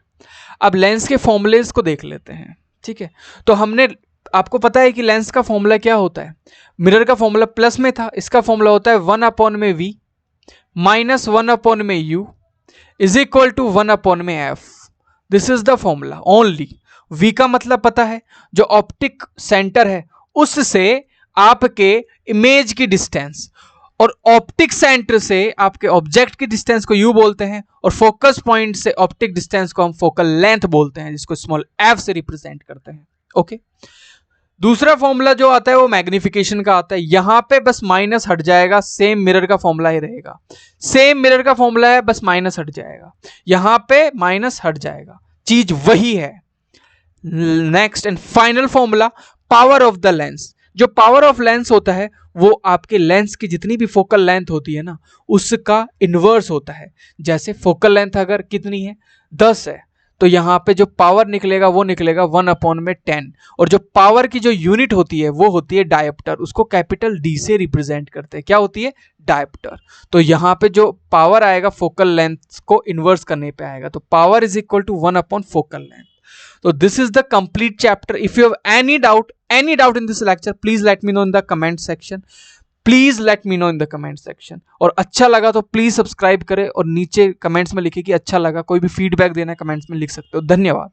अब लेंस के फॉर्मूलेज को देख लेते हैं। ठीक है, तो हमने, आपको पता है कि लेंस का फॉर्मूला क्या होता है। मिरर का फॉर्मूला प्लस में था, इसका फॉर्मूला होता है 1/v minus 1/u is equal to 1/f। This is the formula only. v का मतलब पता है, जो ऑप्टिक सेंटर है उससे आपके इमेज की डिस्टेंस, और ऑप्टिक सेंटर से आपके ऑब्जेक्ट की डिस्टेंस को u बोलते हैं, और फोकस पॉइंट से ऑप्टिक डिस्टेंस को हम फोकल लेंथ बोलते हैं, जिसको स्मॉल f से रिप्रेजेंट करते हैं। ओके, दूसरा फॉर्मूला जो आता है वो मैग्निफिकेशन का आता है। यहां पे बस माइनस हट जाएगा, सेम मिरर का फॉर्मूला ही रहेगा। सेम मिरर का फॉर्मूला है, बस माइनस हट जाएगा, यहां पे माइनस हट जाएगा, चीज वही है। Next and final formula, power of the lens. जो पावर ऑफ लेंस होता है वो आपके लेंस की जितनी भी फोकल लेंथ होती है ना उसका इन्वर्स होता है। जैसे फोकल लेंथ अगर कितनी है 10 है तो यहाँ पे जो पावर निकलेगा वो निकलेगा 1/10। और जो पावर की जो यूनिट होती है वो होती है डायोप्टर, उसको कैपिटल डी से रिप्रेजेंट करते हैं। क्या होती है? डायोप्टर। तो यहाँ पे जो पावर आएगा फोकल लेंथ को इन्वर्स करने पे आएगा, तो power is equal to one by focal length. So this is the complete chapter. If you have any doubt in this lecture, please let me know in the comment section. Please let me know in the comment section. और अच्छा लगा तो प्लीज सब्सक्राइब करें और नीचे कमेंट्स में लिखिए कि अच्छा लगा। कोई भी फीडबैक देना है कमेंट्स में लिख सकते हो। धन्यवाद।